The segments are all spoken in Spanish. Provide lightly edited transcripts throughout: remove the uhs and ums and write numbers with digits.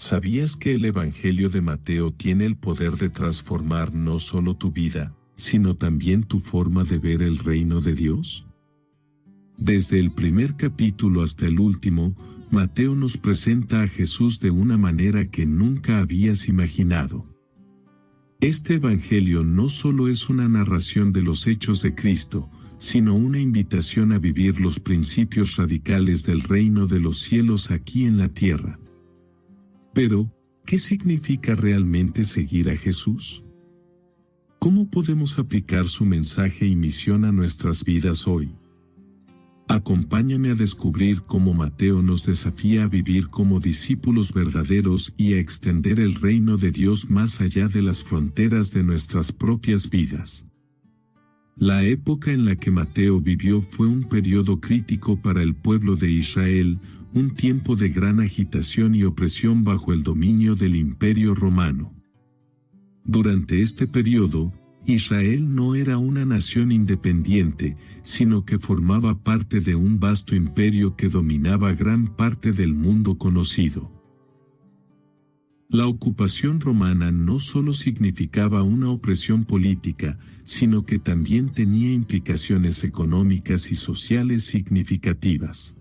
¿Sabías que el Evangelio de Mateo tiene el poder de transformar no solo tu vida, sino también tu forma de ver el reino de Dios? Desde el primer capítulo hasta el último, Mateo nos presenta a Jesús de una manera que nunca habías imaginado. Este Evangelio no solo es una narración de los hechos de Cristo, sino una invitación a vivir los principios radicales del reino de los cielos aquí en la tierra. Pero, ¿qué significa realmente seguir a Jesús? ¿Cómo podemos aplicar su mensaje y misión a nuestras vidas hoy? Acompáñame a descubrir cómo Mateo nos desafía a vivir como discípulos verdaderos y a extender el reino de Dios más allá de las fronteras de nuestras propias vidas. La época en la que Mateo vivió fue un periodo crítico para el pueblo de Israel, un tiempo de gran agitación y opresión bajo el dominio del Imperio Romano. Durante este periodo, Israel no era una nación independiente, sino que formaba parte de un vasto imperio que dominaba gran parte del mundo conocido. La ocupación romana no solo significaba una opresión política, sino que también tenía implicaciones económicas y sociales significativas.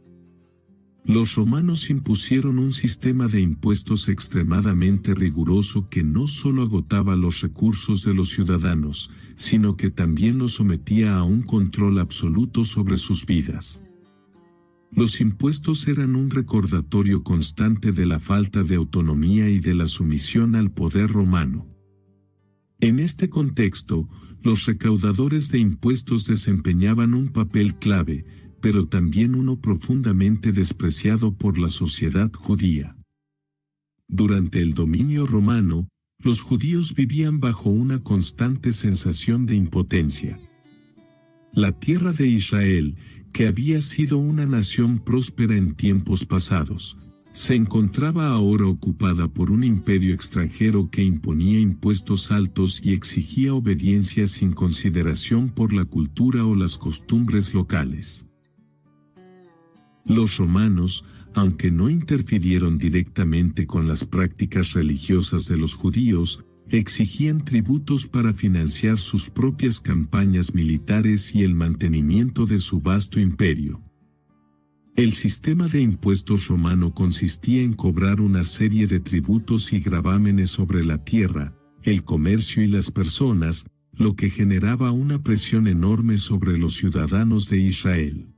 Los romanos impusieron un sistema de impuestos extremadamente riguroso que no solo agotaba los recursos de los ciudadanos, sino que también los sometía a un control absoluto sobre sus vidas. Los impuestos eran un recordatorio constante de la falta de autonomía y de la sumisión al poder romano. En este contexto, los recaudadores de impuestos desempeñaban un papel clave, pero también uno profundamente despreciado por la sociedad judía. Durante el dominio romano, los judíos vivían bajo una constante sensación de impotencia. La tierra de Israel, que había sido una nación próspera en tiempos pasados, se encontraba ahora ocupada por un imperio extranjero que imponía impuestos altos y exigía obediencia sin consideración por la cultura o las costumbres locales. Los romanos, aunque no interfirieron directamente con las prácticas religiosas de los judíos, exigían tributos para financiar sus propias campañas militares y el mantenimiento de su vasto imperio. El sistema de impuestos romano consistía en cobrar una serie de tributos y gravámenes sobre la tierra, el comercio y las personas, lo que generaba una presión enorme sobre los ciudadanos de Israel.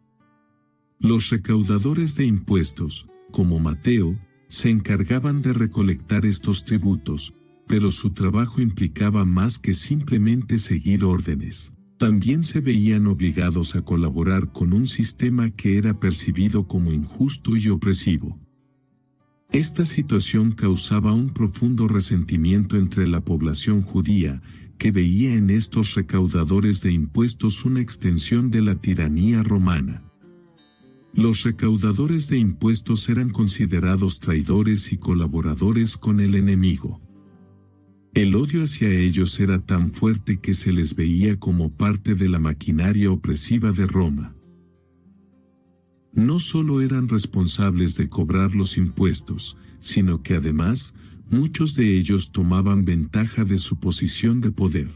Los recaudadores de impuestos, como Mateo, se encargaban de recolectar estos tributos, pero su trabajo implicaba más que simplemente seguir órdenes. También se veían obligados a colaborar con un sistema que era percibido como injusto y opresivo. Esta situación causaba un profundo resentimiento entre la población judía, que veía en estos recaudadores de impuestos una extensión de la tiranía romana. Los recaudadores de impuestos eran considerados traidores y colaboradores con el enemigo. El odio hacia ellos era tan fuerte que se les veía como parte de la maquinaria opresiva de Roma. No solo eran responsables de cobrar los impuestos, sino que además, muchos de ellos tomaban ventaja de su posición de poder.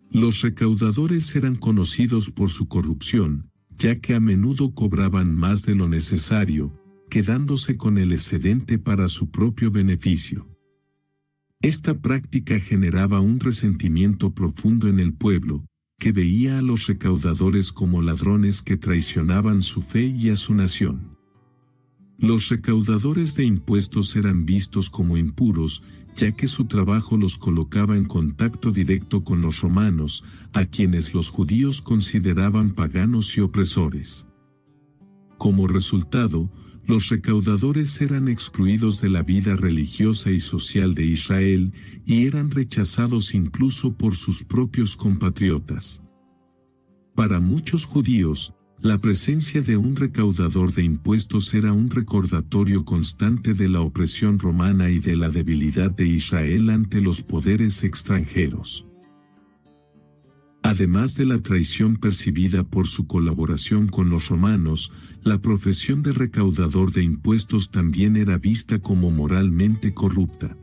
Los recaudadores eran conocidos por su corrupción, ya que a menudo cobraban más de lo necesario, quedándose con el excedente para su propio beneficio. Esta práctica generaba un resentimiento profundo en el pueblo, que veía a los recaudadores como ladrones que traicionaban su fe y a su nación. Los recaudadores de impuestos eran vistos como impuros, ya que su trabajo los colocaba en contacto directo con los romanos, a quienes los judíos consideraban paganos y opresores. Como resultado, los recaudadores eran excluidos de la vida religiosa y social de Israel y eran rechazados incluso por sus propios compatriotas. Para muchos judíos, la presencia de un recaudador de impuestos era un recordatorio constante de la opresión romana y de la debilidad de Israel ante los poderes extranjeros. Además de la traición percibida por su colaboración con los romanos, la profesión de recaudador de impuestos también era vista como moralmente corrupta.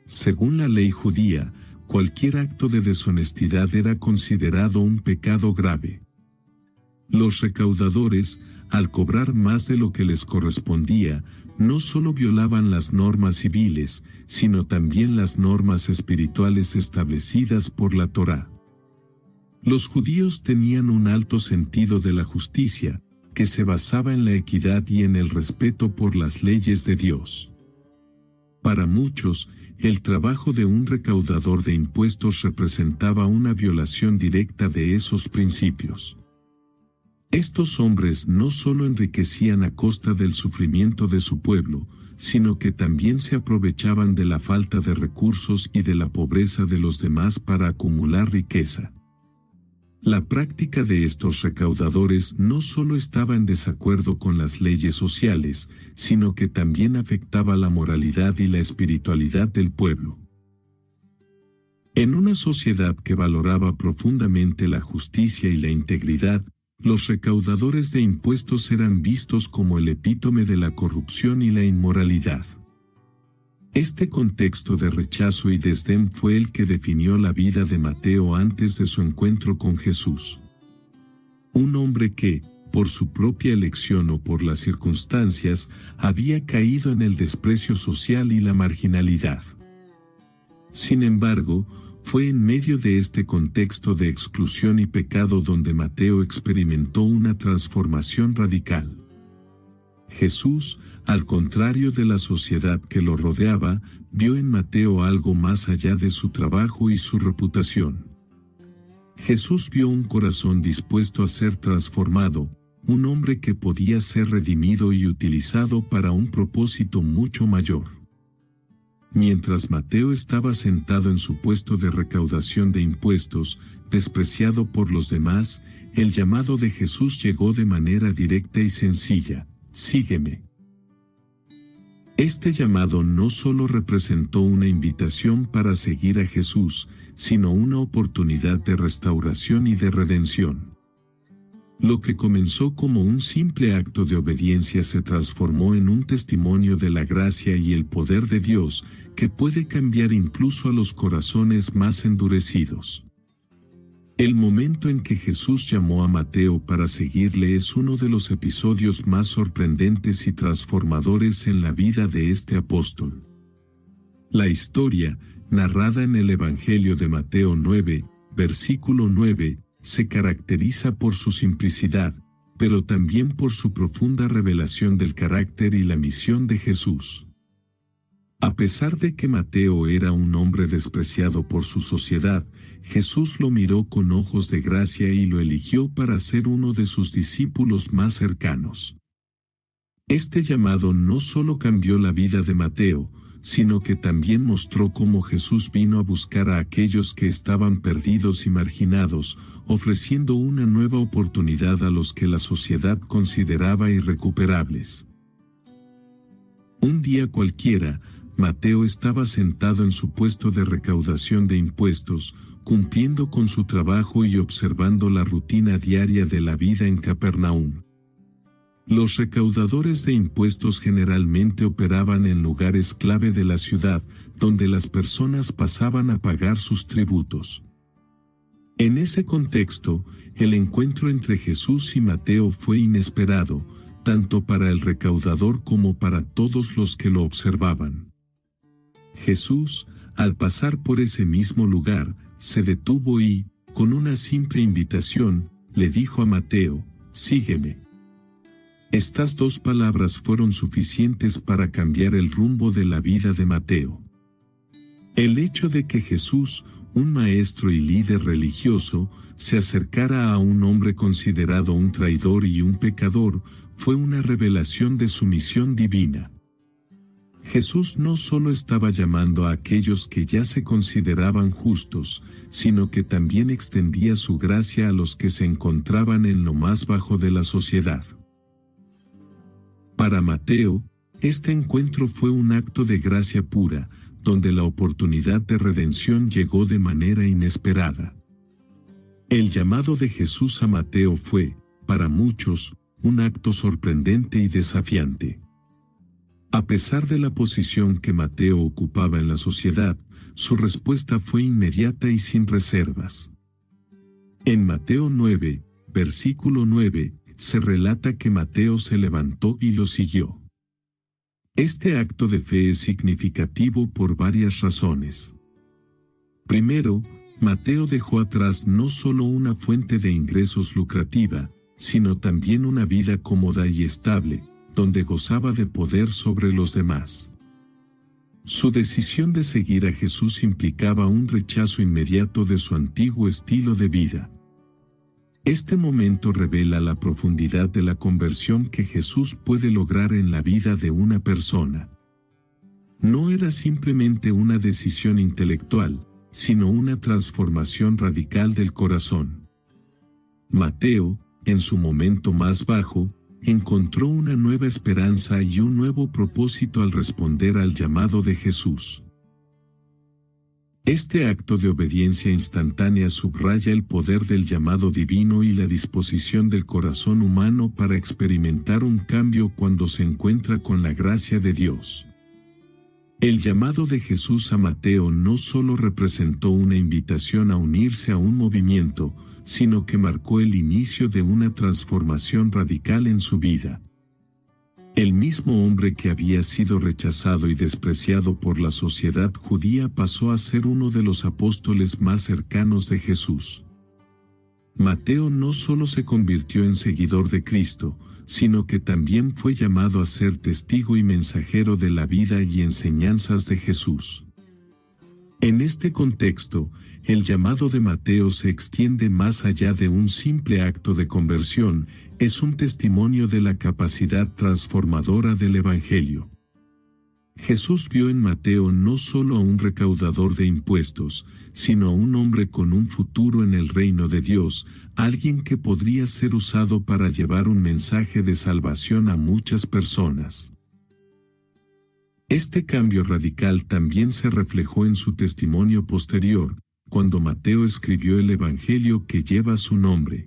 Según la ley judía, cualquier acto de deshonestidad era considerado un pecado grave. Los recaudadores, al cobrar más de lo que les correspondía, no solo violaban las normas civiles, sino también las normas espirituales establecidas por la Torá. Los judíos tenían un alto sentido de la justicia, que se basaba en la equidad y en el respeto por las leyes de Dios. Para muchos, el trabajo de un recaudador de impuestos representaba una violación directa de esos principios. Estos hombres no solo enriquecían a costa del sufrimiento de su pueblo, sino que también se aprovechaban de la falta de recursos y de la pobreza de los demás para acumular riqueza. La práctica de estos recaudadores no solo estaba en desacuerdo con las leyes sociales, sino que también afectaba la moralidad y la espiritualidad del pueblo. En una sociedad que valoraba profundamente la justicia y la integridad, los recaudadores de impuestos eran vistos como el epítome de la corrupción y la inmoralidad. Este contexto de rechazo y desdén fue el que definió la vida de Mateo antes de su encuentro con Jesús. Un hombre que, por su propia elección o por las circunstancias, había caído en el desprecio social y la marginalidad. Sin embargo, fue en medio de este contexto de exclusión y pecado donde Mateo experimentó una transformación radical. Jesús, al contrario de la sociedad que lo rodeaba, vio en Mateo algo más allá de su trabajo y su reputación. Jesús vio un corazón dispuesto a ser transformado, un hombre que podía ser redimido y utilizado para un propósito mucho mayor. Mientras Mateo estaba sentado en su puesto de recaudación de impuestos, despreciado por los demás, el llamado de Jesús llegó de manera directa y sencilla: sígueme. Este llamado no solo representó una invitación para seguir a Jesús, sino una oportunidad de restauración y de redención. Lo que comenzó como un simple acto de obediencia se transformó en un testimonio de la gracia y el poder de Dios, que puede cambiar incluso a los corazones más endurecidos. El momento en que Jesús llamó a Mateo para seguirle es uno de los episodios más sorprendentes y transformadores en la vida de este apóstol. La historia, narrada en el Evangelio de Mateo 9, versículo 9, se caracteriza por su simplicidad, pero también por su profunda revelación del carácter y la misión de Jesús. A pesar de que Mateo era un hombre despreciado por su sociedad, Jesús lo miró con ojos de gracia y lo eligió para ser uno de sus discípulos más cercanos. Este llamado no solo cambió la vida de Mateo, sino que también mostró cómo Jesús vino a buscar a aquellos que estaban perdidos y marginados, ofreciendo una nueva oportunidad a los que la sociedad consideraba irrecuperables. Un día cualquiera, Mateo estaba sentado en su puesto de recaudación de impuestos, cumpliendo con su trabajo y observando la rutina diaria de la vida en Capernaum. Los recaudadores de impuestos generalmente operaban en lugares clave de la ciudad, donde las personas pasaban a pagar sus tributos. En ese contexto, el encuentro entre Jesús y Mateo fue inesperado, tanto para el recaudador como para todos los que lo observaban. Jesús, al pasar por ese mismo lugar, se detuvo y, con una simple invitación, le dijo a Mateo: sígueme. Estas dos palabras fueron suficientes para cambiar el rumbo de la vida de Mateo. El hecho de que Jesús, un maestro y líder religioso, se acercara a un hombre considerado un traidor y un pecador, fue una revelación de su misión divina. Jesús no solo estaba llamando a aquellos que ya se consideraban justos, sino que también extendía su gracia a los que se encontraban en lo más bajo de la sociedad. Para Mateo, este encuentro fue un acto de gracia pura, donde la oportunidad de redención llegó de manera inesperada. El llamado de Jesús a Mateo fue, para muchos, un acto sorprendente y desafiante. A pesar de la posición que Mateo ocupaba en la sociedad, su respuesta fue inmediata y sin reservas. En Mateo 9, versículo 9, se relata que Mateo se levantó y lo siguió. Este acto de fe es significativo por varias razones. Primero, Mateo dejó atrás no solo una fuente de ingresos lucrativa, sino también una vida cómoda y estable, donde gozaba de poder sobre los demás. Su decisión de seguir a Jesús implicaba un rechazo inmediato de su antiguo estilo de vida. Este momento revela la profundidad de la conversión que Jesús puede lograr en la vida de una persona. No era simplemente una decisión intelectual, sino una transformación radical del corazón. Mateo, en su momento más bajo, encontró una nueva esperanza y un nuevo propósito al responder al llamado de Jesús. Este acto de obediencia instantánea subraya el poder del llamado divino y la disposición del corazón humano para experimentar un cambio cuando se encuentra con la gracia de Dios. El llamado de Jesús a Mateo no solo representó una invitación a unirse a un movimiento, sino que marcó el inicio de una transformación radical en su vida. El mismo hombre que había sido rechazado y despreciado por la sociedad judía pasó a ser uno de los apóstoles más cercanos de Jesús. Mateo no solo se convirtió en seguidor de Cristo, sino que también fue llamado a ser testigo y mensajero de la vida y enseñanzas de Jesús. En este contexto, el llamado de Mateo se extiende más allá de un simple acto de conversión, es un testimonio de la capacidad transformadora del Evangelio. Jesús vio en Mateo no solo a un recaudador de impuestos, sino a un hombre con un futuro en el reino de Dios, alguien que podría ser usado para llevar un mensaje de salvación a muchas personas. Este cambio radical también se reflejó en su testimonio posterior, cuando Mateo escribió el Evangelio que lleva su nombre.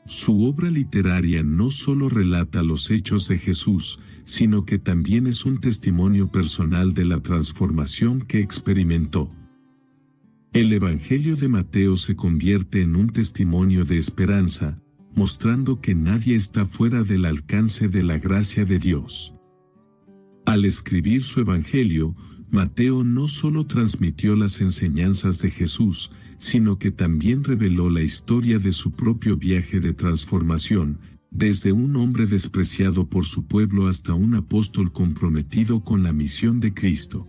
Su obra literaria no solo relata los hechos de Jesús, sino que también es un testimonio personal de la transformación que experimentó. El Evangelio de Mateo se convierte en un testimonio de esperanza, mostrando que nadie está fuera del alcance de la gracia de Dios. Al escribir su Evangelio, Mateo no solo transmitió las enseñanzas de Jesús, sino que también reveló la historia de su propio viaje de transformación, desde un hombre despreciado por su pueblo hasta un apóstol comprometido con la misión de Cristo.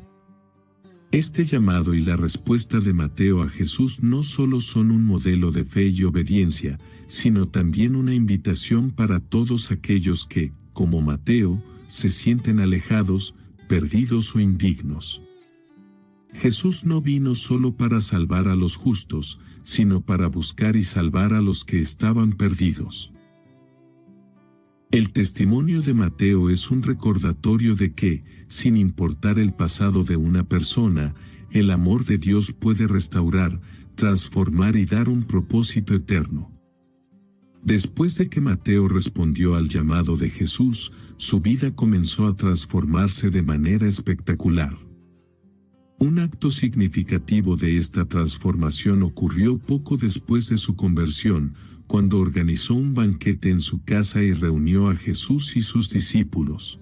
Este llamado y la respuesta de Mateo a Jesús no solo son un modelo de fe y obediencia, sino también una invitación para todos aquellos que, como Mateo, se sienten alejados, perdidos o indignos. Jesús no vino solo para salvar a los justos, sino para buscar y salvar a los que estaban perdidos. El testimonio de Mateo es un recordatorio de que, sin importar el pasado de una persona, el amor de Dios puede restaurar, transformar y dar un propósito eterno. Después de que Mateo respondió al llamado de Jesús, su vida comenzó a transformarse de manera espectacular. Un acto significativo de esta transformación ocurrió poco después de su conversión, cuando organizó un banquete en su casa y reunió a Jesús y sus discípulos.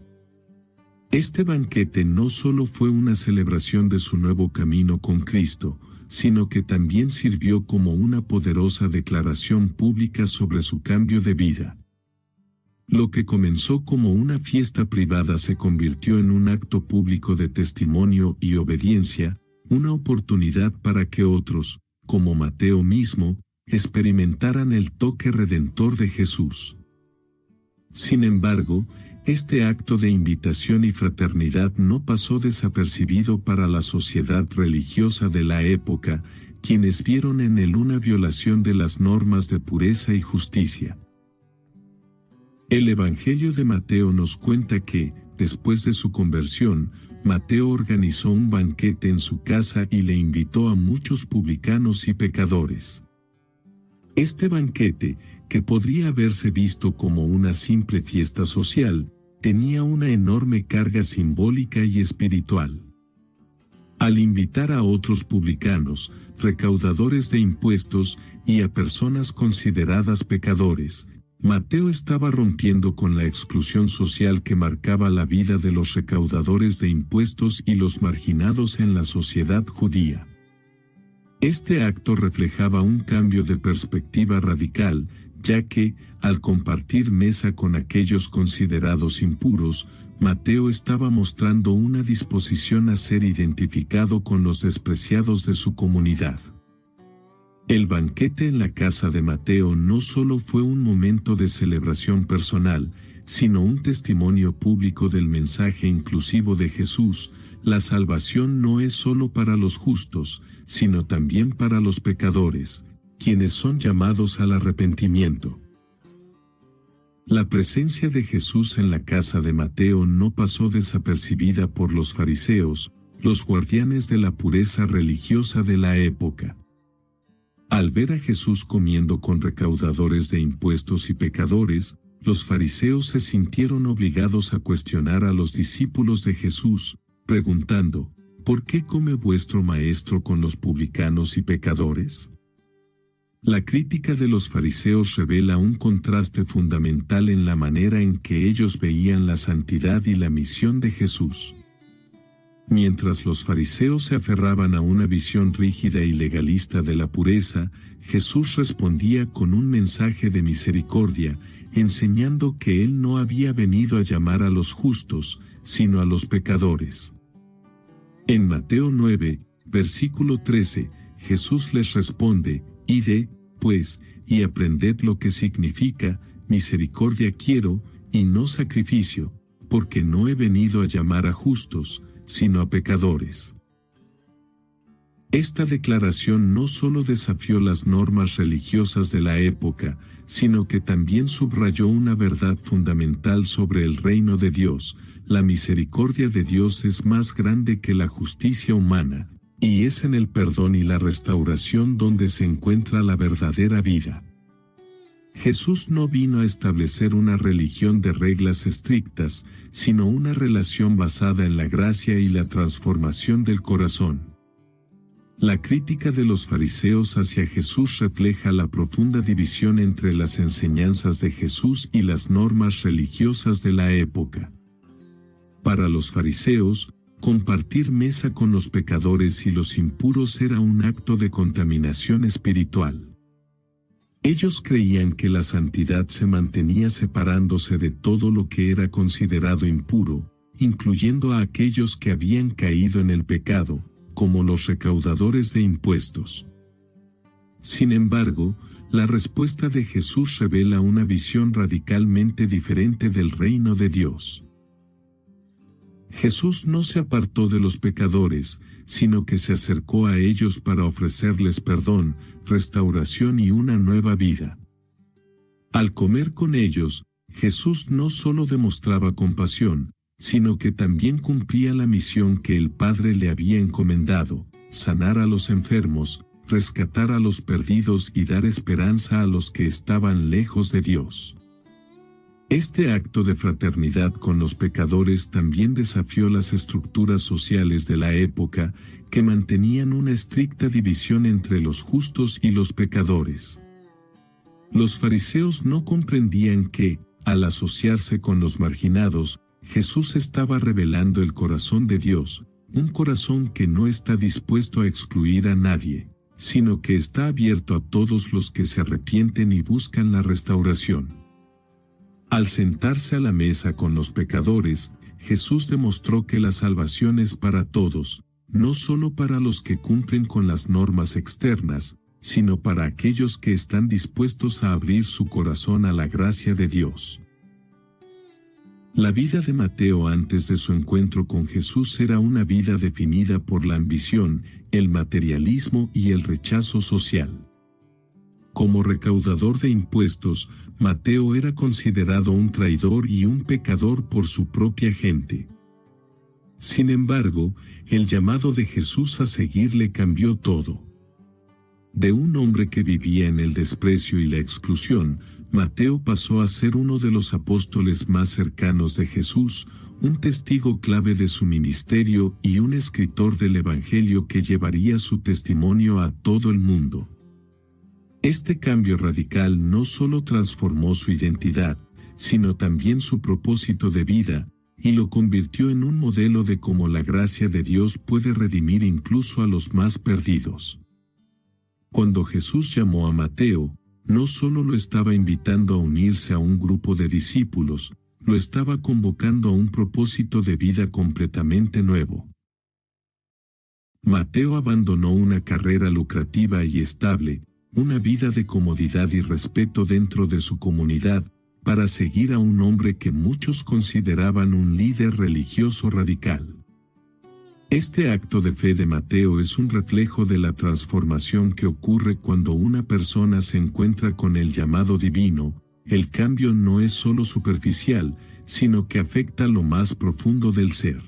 Este banquete no solo fue una celebración de su nuevo camino con Cristo, sino que también sirvió como una poderosa declaración pública sobre su cambio de vida. Lo que comenzó como una fiesta privada se convirtió en un acto público de testimonio y obediencia, una oportunidad para que otros, como Mateo mismo, experimentaran el toque redentor de Jesús. Sin embargo, este acto de invitación y fraternidad no pasó desapercibido para la sociedad religiosa de la época, quienes vieron en él una violación de las normas de pureza y justicia. El Evangelio de Mateo nos cuenta que, después de su conversión, Mateo organizó un banquete en su casa y le invitó a muchos publicanos y pecadores. Este banquete, que podría haberse visto como una simple fiesta social, tenía una enorme carga simbólica y espiritual. Al invitar a otros publicanos, recaudadores de impuestos y a personas consideradas pecadores, Mateo estaba rompiendo con la exclusión social que marcaba la vida de los recaudadores de impuestos y los marginados en la sociedad judía. Este acto reflejaba un cambio de perspectiva radical, ya que, al compartir mesa con aquellos considerados impuros, Mateo estaba mostrando una disposición a ser identificado con los despreciados de su comunidad. El banquete en la casa de Mateo no solo fue un momento de celebración personal, sino un testimonio público del mensaje inclusivo de Jesús. La salvación no es solo para los justos, sino también para los pecadores, quienes son llamados al arrepentimiento. La presencia de Jesús en la casa de Mateo no pasó desapercibida por los fariseos, los guardianes de la pureza religiosa de la época. Al ver a Jesús comiendo con recaudadores de impuestos y pecadores, los fariseos se sintieron obligados a cuestionar a los discípulos de Jesús, preguntando, ¿por qué come vuestro maestro con los publicanos y pecadores? La crítica de los fariseos revela un contraste fundamental en la manera en que ellos veían la santidad y la misión de Jesús. Mientras los fariseos se aferraban a una visión rígida y legalista de la pureza, Jesús respondía con un mensaje de misericordia, enseñando que Él no había venido a llamar a los justos, sino a los pecadores. En Mateo 9, versículo 13, Jesús les responde, «Id, pues, y aprended lo que significa, misericordia quiero, y no sacrificio, porque no he venido a llamar a justos, sino a pecadores». Esta declaración no solo desafió las normas religiosas de la época, sino que también subrayó una verdad fundamental sobre el reino de Dios. La misericordia de Dios es más grande que la justicia humana, y es en el perdón y la restauración donde se encuentra la verdadera vida. Jesús no vino a establecer una religión de reglas estrictas, sino una relación basada en la gracia y la transformación del corazón. La crítica de los fariseos hacia Jesús refleja la profunda división entre las enseñanzas de Jesús y las normas religiosas de la época. Para los fariseos, compartir mesa con los pecadores y los impuros era un acto de contaminación espiritual. Ellos creían que la santidad se mantenía separándose de todo lo que era considerado impuro, incluyendo a aquellos que habían caído en el pecado, como los recaudadores de impuestos. Sin embargo, la respuesta de Jesús revela una visión radicalmente diferente del reino de Dios. Jesús no se apartó de los pecadores, sino que se acercó a ellos para ofrecerles perdón, restauración y una nueva vida. Al comer con ellos, Jesús no solo demostraba compasión, sino que también cumplía la misión que el Padre le había encomendado: sanar a los enfermos, rescatar a los perdidos y dar esperanza a los que estaban lejos de Dios. Este acto de fraternidad con los pecadores también desafió las estructuras sociales de la época, que mantenían una estricta división entre los justos y los pecadores. Los fariseos no comprendían que, al asociarse con los marginados, Jesús estaba revelando el corazón de Dios, un corazón que no está dispuesto a excluir a nadie, sino que está abierto a todos los que se arrepienten y buscan la restauración. Al sentarse a la mesa con los pecadores, Jesús demostró que la salvación es para todos, no solo para los que cumplen con las normas externas, sino para aquellos que están dispuestos a abrir su corazón a la gracia de Dios. La vida de Mateo antes de su encuentro con Jesús era una vida definida por la ambición, el materialismo y el rechazo social. Como recaudador de impuestos, Mateo era considerado un traidor y un pecador por su propia gente. Sin embargo, el llamado de Jesús a seguirle cambió todo. De un hombre que vivía en el desprecio y la exclusión, Mateo pasó a ser uno de los apóstoles más cercanos de Jesús, un testigo clave de su ministerio y un escritor del Evangelio que llevaría su testimonio a todo el mundo. Este cambio radical no solo transformó su identidad, sino también su propósito de vida, y lo convirtió en un modelo de cómo la gracia de Dios puede redimir incluso a los más perdidos. Cuando Jesús llamó a Mateo, no solo lo estaba invitando a unirse a un grupo de discípulos, lo estaba convocando a un propósito de vida completamente nuevo. Mateo abandonó una carrera lucrativa y estable, una vida de comodidad y respeto dentro de su comunidad, para seguir a un hombre que muchos consideraban un líder religioso radical. Este acto de fe de Mateo es un reflejo de la transformación que ocurre cuando una persona se encuentra con el llamado divino. El cambio no es solo superficial, sino que afecta lo más profundo del ser.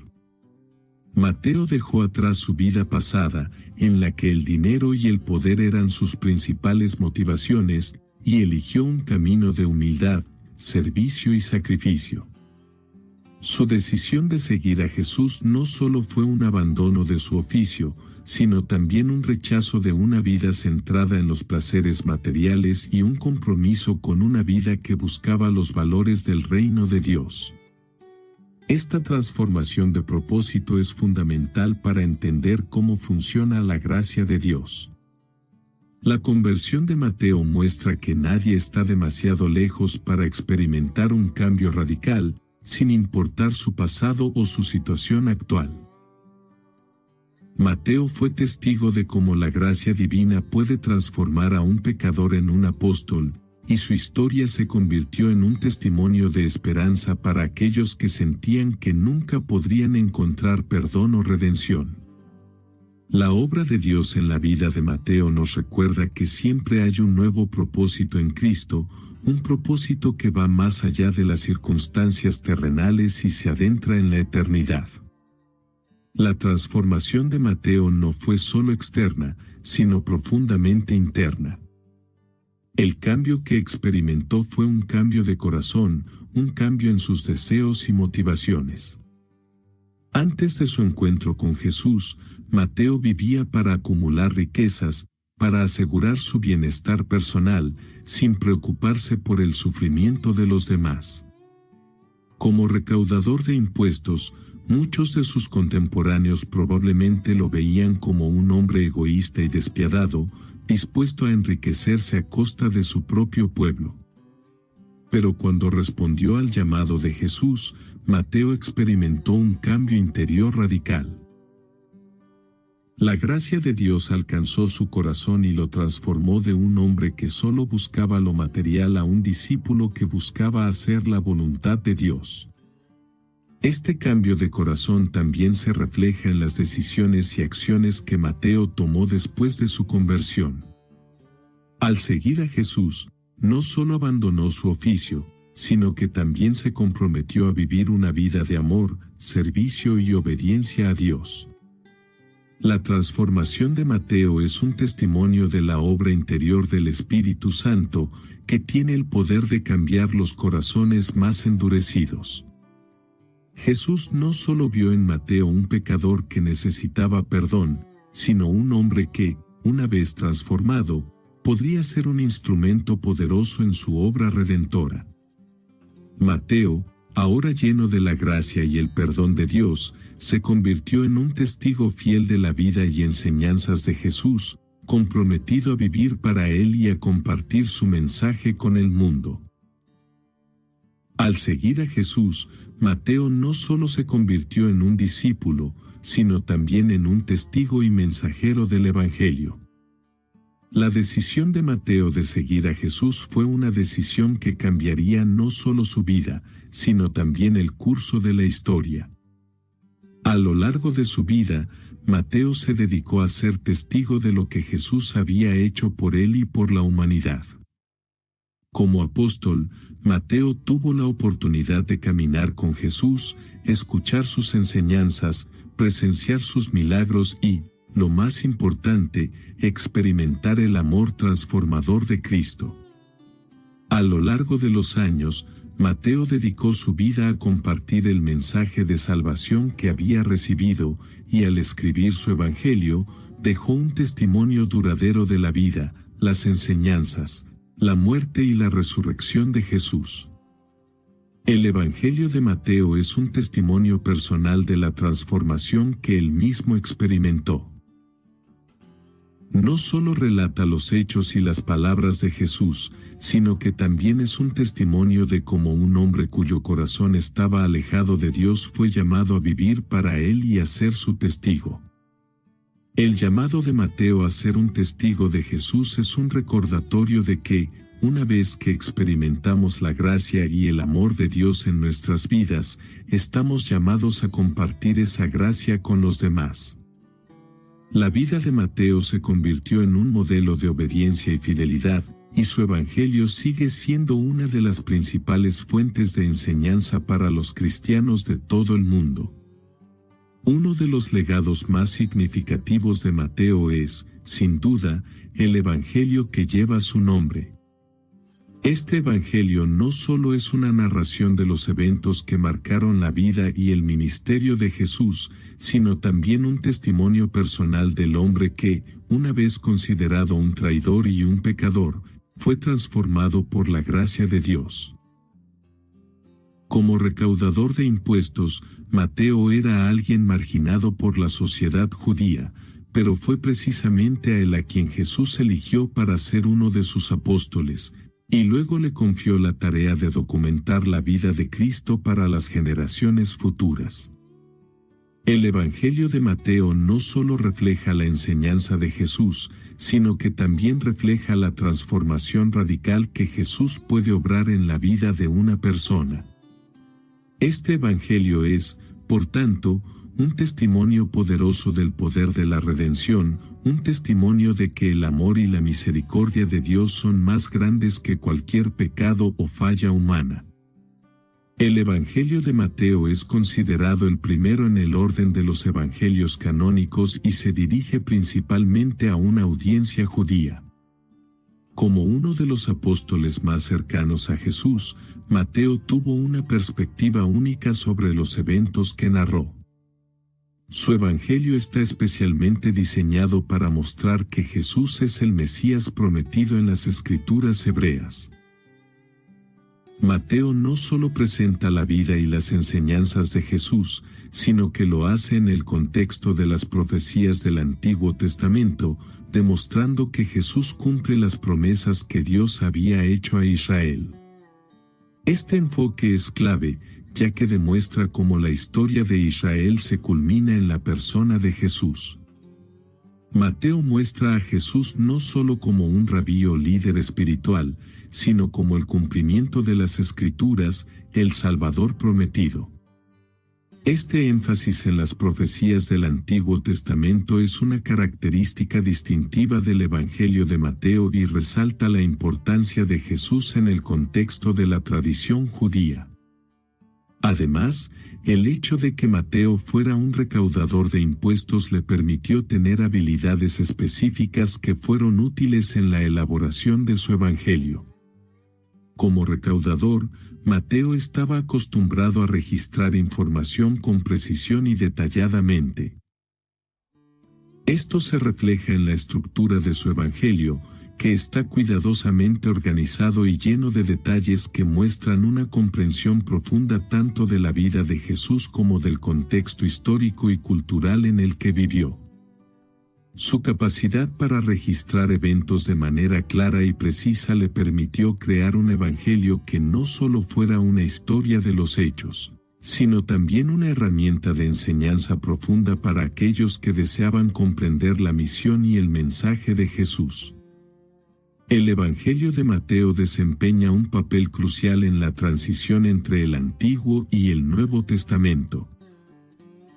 Mateo dejó atrás su vida pasada, en la que el dinero y el poder eran sus principales motivaciones, y eligió un camino de humildad, servicio y sacrificio. Su decisión de seguir a Jesús no solo fue un abandono de su oficio, sino también un rechazo de una vida centrada en los placeres materiales y un compromiso con una vida que buscaba los valores del reino de Dios. Esta transformación de propósito es fundamental para entender cómo funciona la gracia de Dios. La conversión de Mateo muestra que nadie está demasiado lejos para experimentar un cambio radical, sin importar su pasado o su situación actual. Mateo fue testigo de cómo la gracia divina puede transformar a un pecador en un apóstol, y su historia se convirtió en un testimonio de esperanza para aquellos que sentían que nunca podrían encontrar perdón o redención. La obra de Dios en la vida de Mateo nos recuerda que siempre hay un nuevo propósito en Cristo, un propósito que va más allá de las circunstancias terrenales y se adentra en la eternidad. La transformación de Mateo no fue solo externa, sino profundamente interna. El cambio que experimentó fue un cambio de corazón, un cambio en sus deseos y motivaciones. Antes de su encuentro con Jesús, Mateo vivía para acumular riquezas, para asegurar su bienestar personal, sin preocuparse por el sufrimiento de los demás. Como recaudador de impuestos, muchos de sus contemporáneos probablemente lo veían como un hombre egoísta y despiadado, dispuesto a enriquecerse a costa de su propio pueblo. Pero cuando respondió al llamado de Jesús, Mateo experimentó un cambio interior radical. La gracia de Dios alcanzó su corazón y lo transformó de un hombre que solo buscaba lo material a un discípulo que buscaba hacer la voluntad de Dios. Este cambio de corazón también se refleja en las decisiones y acciones que Mateo tomó después de su conversión. Al seguir a Jesús, no solo abandonó su oficio, sino que también se comprometió a vivir una vida de amor, servicio y obediencia a Dios. La transformación de Mateo es un testimonio de la obra interior del Espíritu Santo, que tiene el poder de cambiar los corazones más endurecidos. Jesús no solo vio en Mateo un pecador que necesitaba perdón, sino un hombre que, una vez transformado, podría ser un instrumento poderoso en su obra redentora. Mateo, ahora lleno de la gracia y el perdón de Dios, se convirtió en un testigo fiel de la vida y enseñanzas de Jesús, comprometido a vivir para Él y a compartir su mensaje con el mundo. Al seguir a Jesús, Mateo no solo se convirtió en un discípulo, sino también en un testigo y mensajero del Evangelio. La decisión de Mateo de seguir a Jesús fue una decisión que cambiaría no solo su vida, sino también el curso de la historia. A lo largo de su vida, Mateo se dedicó a ser testigo de lo que Jesús había hecho por él y por la humanidad. Como apóstol, Mateo tuvo la oportunidad de caminar con Jesús, escuchar sus enseñanzas, presenciar sus milagros y, lo más importante, experimentar el amor transformador de Cristo. A lo largo de los años, Mateo dedicó su vida a compartir el mensaje de salvación que había recibido, y al escribir su Evangelio, dejó un testimonio duradero de la vida, las enseñanzas, la muerte y la resurrección de Jesús. El Evangelio de Mateo es un testimonio personal de la transformación que él mismo experimentó. No solo relata los hechos y las palabras de Jesús, sino que también es un testimonio de cómo un hombre cuyo corazón estaba alejado de Dios fue llamado a vivir para Él y a ser su testigo. El llamado de Mateo a ser un testigo de Jesús es un recordatorio de que, una vez que experimentamos la gracia y el amor de Dios en nuestras vidas, estamos llamados a compartir esa gracia con los demás. La vida de Mateo se convirtió en un modelo de obediencia y fidelidad, y su evangelio sigue siendo una de las principales fuentes de enseñanza para los cristianos de todo el mundo. Uno de los legados más significativos de Mateo es, sin duda, el evangelio que lleva su nombre. Este evangelio no solo es una narración de los eventos que marcaron la vida y el ministerio de Jesús, sino también un testimonio personal del hombre que, una vez considerado un traidor y un pecador, fue transformado por la gracia de Dios. Como recaudador de impuestos, Mateo era alguien marginado por la sociedad judía, pero fue precisamente a él a quien Jesús eligió para ser uno de sus apóstoles, y luego le confió la tarea de documentar la vida de Cristo para las generaciones futuras. El Evangelio de Mateo no solo refleja la enseñanza de Jesús, sino que también refleja la transformación radical que Jesús puede obrar en la vida de una persona. Este Evangelio es, por tanto, un testimonio poderoso del poder de la redención, un testimonio de que el amor y la misericordia de Dios son más grandes que cualquier pecado o falla humana. El Evangelio de Mateo es considerado el primero en el orden de los evangelios canónicos y se dirige principalmente a una audiencia judía. Como uno de los apóstoles más cercanos a Jesús, Mateo tuvo una perspectiva única sobre los eventos que narró. Su evangelio está especialmente diseñado para mostrar que Jesús es el Mesías prometido en las Escrituras hebreas. Mateo no solo presenta la vida y las enseñanzas de Jesús, sino que lo hace en el contexto de las profecías del Antiguo Testamento, demostrando que Jesús cumple las promesas que Dios había hecho a Israel. Este enfoque es clave, ya que demuestra cómo la historia de Israel se culmina en la persona de Jesús. Mateo muestra a Jesús no solo como un rabí o líder espiritual, sino como el cumplimiento de las Escrituras, el Salvador prometido. Este énfasis en las profecías del Antiguo Testamento es una característica distintiva del Evangelio de Mateo y resalta la importancia de Jesús en el contexto de la tradición judía. Además, el hecho de que Mateo fuera un recaudador de impuestos le permitió tener habilidades específicas que fueron útiles en la elaboración de su evangelio. Como recaudador, Mateo estaba acostumbrado a registrar información con precisión y detalladamente. Esto se refleja en la estructura de su evangelio, que está cuidadosamente organizado y lleno de detalles que muestran una comprensión profunda tanto de la vida de Jesús como del contexto histórico y cultural en el que vivió. Su capacidad para registrar eventos de manera clara y precisa le permitió crear un evangelio que no solo fuera una historia de los hechos, sino también una herramienta de enseñanza profunda para aquellos que deseaban comprender la misión y el mensaje de Jesús. El Evangelio de Mateo desempeña un papel crucial en la transición entre el Antiguo y el Nuevo Testamento.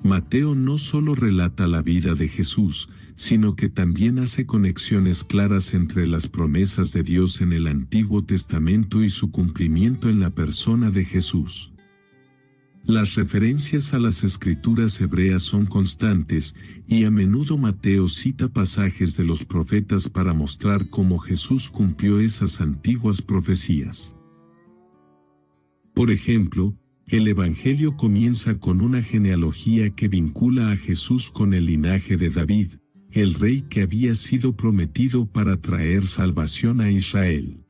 Mateo no solo relata la vida de Jesús, sino que también hace conexiones claras entre las promesas de Dios en el Antiguo Testamento y su cumplimiento en la persona de Jesús. Las referencias a las escrituras hebreas son constantes, y a menudo Mateo cita pasajes de los profetas para mostrar cómo Jesús cumplió esas antiguas profecías. Por ejemplo, el Evangelio comienza con una genealogía que vincula a Jesús con el linaje de David, el rey que había sido prometido para traer salvación a Israel.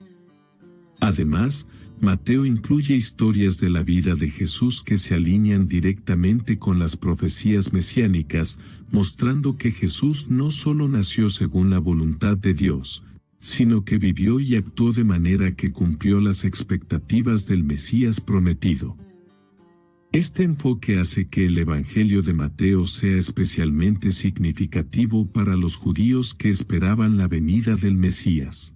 Además, Mateo incluye historias de la vida de Jesús que se alinean directamente con las profecías mesiánicas, mostrando que Jesús no solo nació según la voluntad de Dios, sino que vivió y actuó de manera que cumplió las expectativas del Mesías prometido. Este enfoque hace que el Evangelio de Mateo sea especialmente significativo para los judíos que esperaban la venida del Mesías.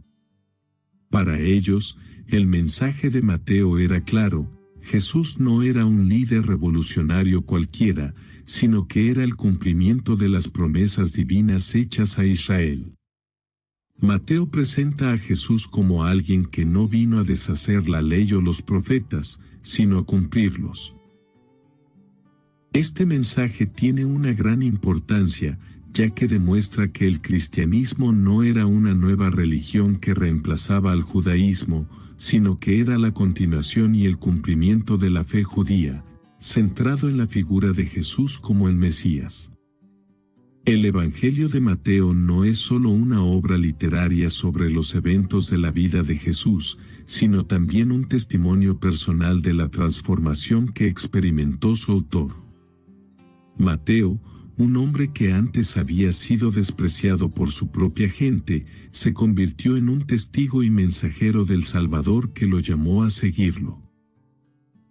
Para ellos, el mensaje de Mateo era claro: Jesús no era un líder revolucionario cualquiera, sino que era el cumplimiento de las promesas divinas hechas a Israel. Mateo presenta a Jesús como alguien que no vino a deshacer la ley o los profetas, sino a cumplirlos. Este mensaje tiene una gran importancia, ya que demuestra que el cristianismo no era una nueva religión que reemplazaba al judaísmo, sino que era la continuación y el cumplimiento de la fe judía, centrado en la figura de Jesús como el Mesías. El Evangelio de Mateo no es solo una obra literaria sobre los eventos de la vida de Jesús, sino también un testimonio personal de la transformación que experimentó su autor. Mateo, un hombre que antes había sido despreciado por su propia gente, se convirtió en un testigo y mensajero del Salvador que lo llamó a seguirlo.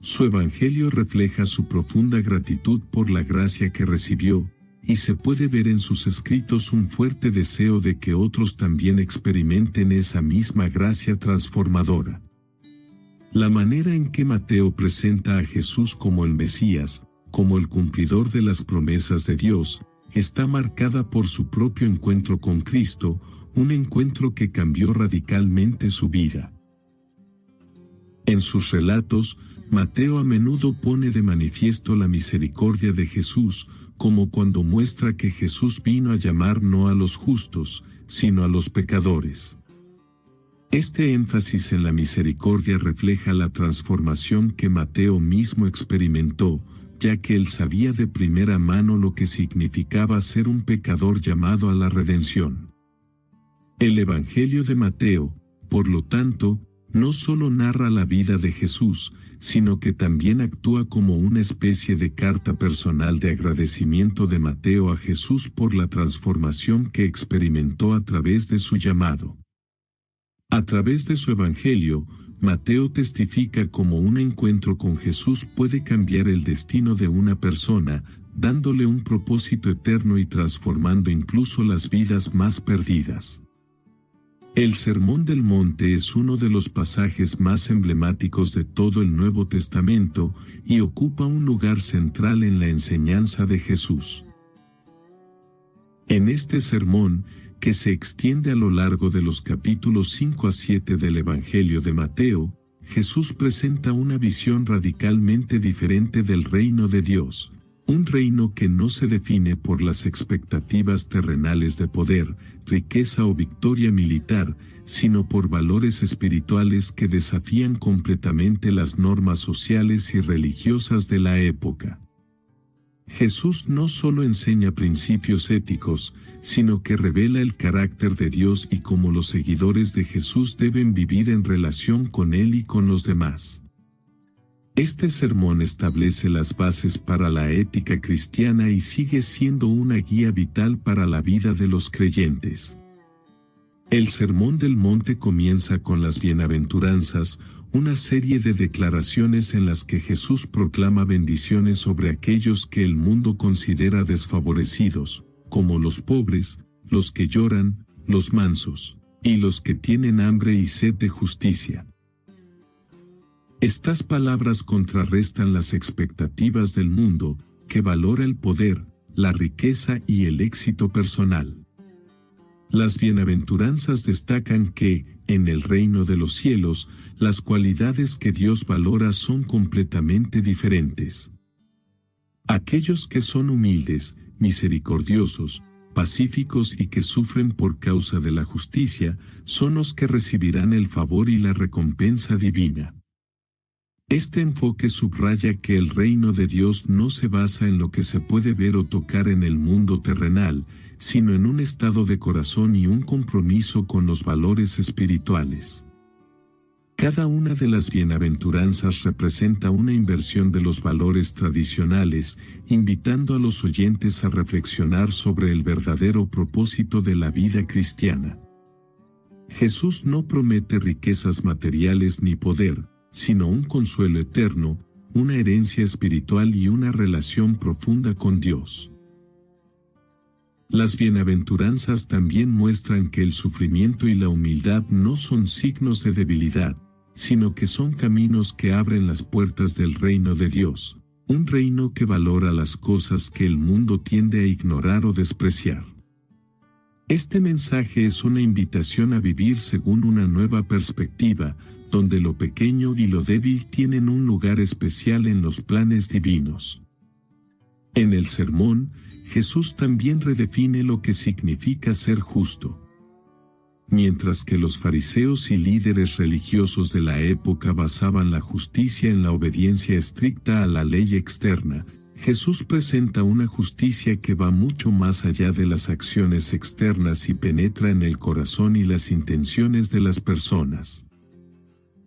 Su evangelio refleja su profunda gratitud por la gracia que recibió, y se puede ver en sus escritos un fuerte deseo de que otros también experimenten esa misma gracia transformadora. La manera en que Mateo presenta a Jesús como el Mesías, como el cumplidor de las promesas de Dios, está marcada por su propio encuentro con Cristo, un encuentro que cambió radicalmente su vida. En sus relatos, Mateo a menudo pone de manifiesto la misericordia de Jesús, como cuando muestra que Jesús vino a llamar no a los justos, sino a los pecadores. Este énfasis en la misericordia refleja la transformación que Mateo mismo experimentó, ya que él sabía de primera mano lo que significaba ser un pecador llamado a la redención. El Evangelio de Mateo, por lo tanto, no solo narra la vida de Jesús, sino que también actúa como una especie de carta personal de agradecimiento de Mateo a Jesús por la transformación que experimentó a través de su llamado. A través de su Evangelio, Mateo testifica cómo un encuentro con Jesús puede cambiar el destino de una persona, dándole un propósito eterno y transformando incluso las vidas más perdidas. El Sermón del Monte es uno de los pasajes más emblemáticos de todo el Nuevo Testamento y ocupa un lugar central en la enseñanza de Jesús. En este sermón, que se extiende a lo largo de los capítulos 5 a 7 del Evangelio de Mateo, Jesús presenta una visión radicalmente diferente del reino de Dios, un reino que no se define por las expectativas terrenales de poder, riqueza o victoria militar, sino por valores espirituales que desafían completamente las normas sociales y religiosas de la época. Jesús no solo enseña principios éticos, sino que revela el carácter de Dios y cómo los seguidores de Jesús deben vivir en relación con Él y con los demás. Este sermón establece las bases para la ética cristiana y sigue siendo una guía vital para la vida de los creyentes. El Sermón del Monte comienza con las bienaventuranzas, una serie de declaraciones en las que Jesús proclama bendiciones sobre aquellos que el mundo considera desfavorecidos, como los pobres, los que lloran, los mansos, y los que tienen hambre y sed de justicia. Estas palabras contrarrestan las expectativas del mundo, que valora el poder, la riqueza y el éxito personal. Las bienaventuranzas destacan que, en el reino de los cielos, las cualidades que Dios valora son completamente diferentes. Aquellos que son humildes, misericordiosos, pacíficos y que sufren por causa de la justicia, son los que recibirán el favor y la recompensa divina. Este enfoque subraya que el reino de Dios no se basa en lo que se puede ver o tocar en el mundo terrenal, sino en un estado de corazón y un compromiso con los valores espirituales. Cada una de las bienaventuranzas representa una inversión de los valores tradicionales, invitando a los oyentes a reflexionar sobre el verdadero propósito de la vida cristiana. Jesús no promete riquezas materiales ni poder, sino un consuelo eterno, una herencia espiritual y una relación profunda con Dios. Las bienaventuranzas también muestran que el sufrimiento y la humildad no son signos de debilidad, sino que son caminos que abren las puertas del reino de Dios, un reino que valora las cosas que el mundo tiende a ignorar o despreciar. Este mensaje es una invitación a vivir según una nueva perspectiva, donde lo pequeño y lo débil tienen un lugar especial en los planes divinos. En el sermón, Jesús también redefine lo que significa ser justo. Mientras que los fariseos y líderes religiosos de la época basaban la justicia en la obediencia estricta a la ley externa, Jesús presenta una justicia que va mucho más allá de las acciones externas y penetra en el corazón y las intenciones de las personas.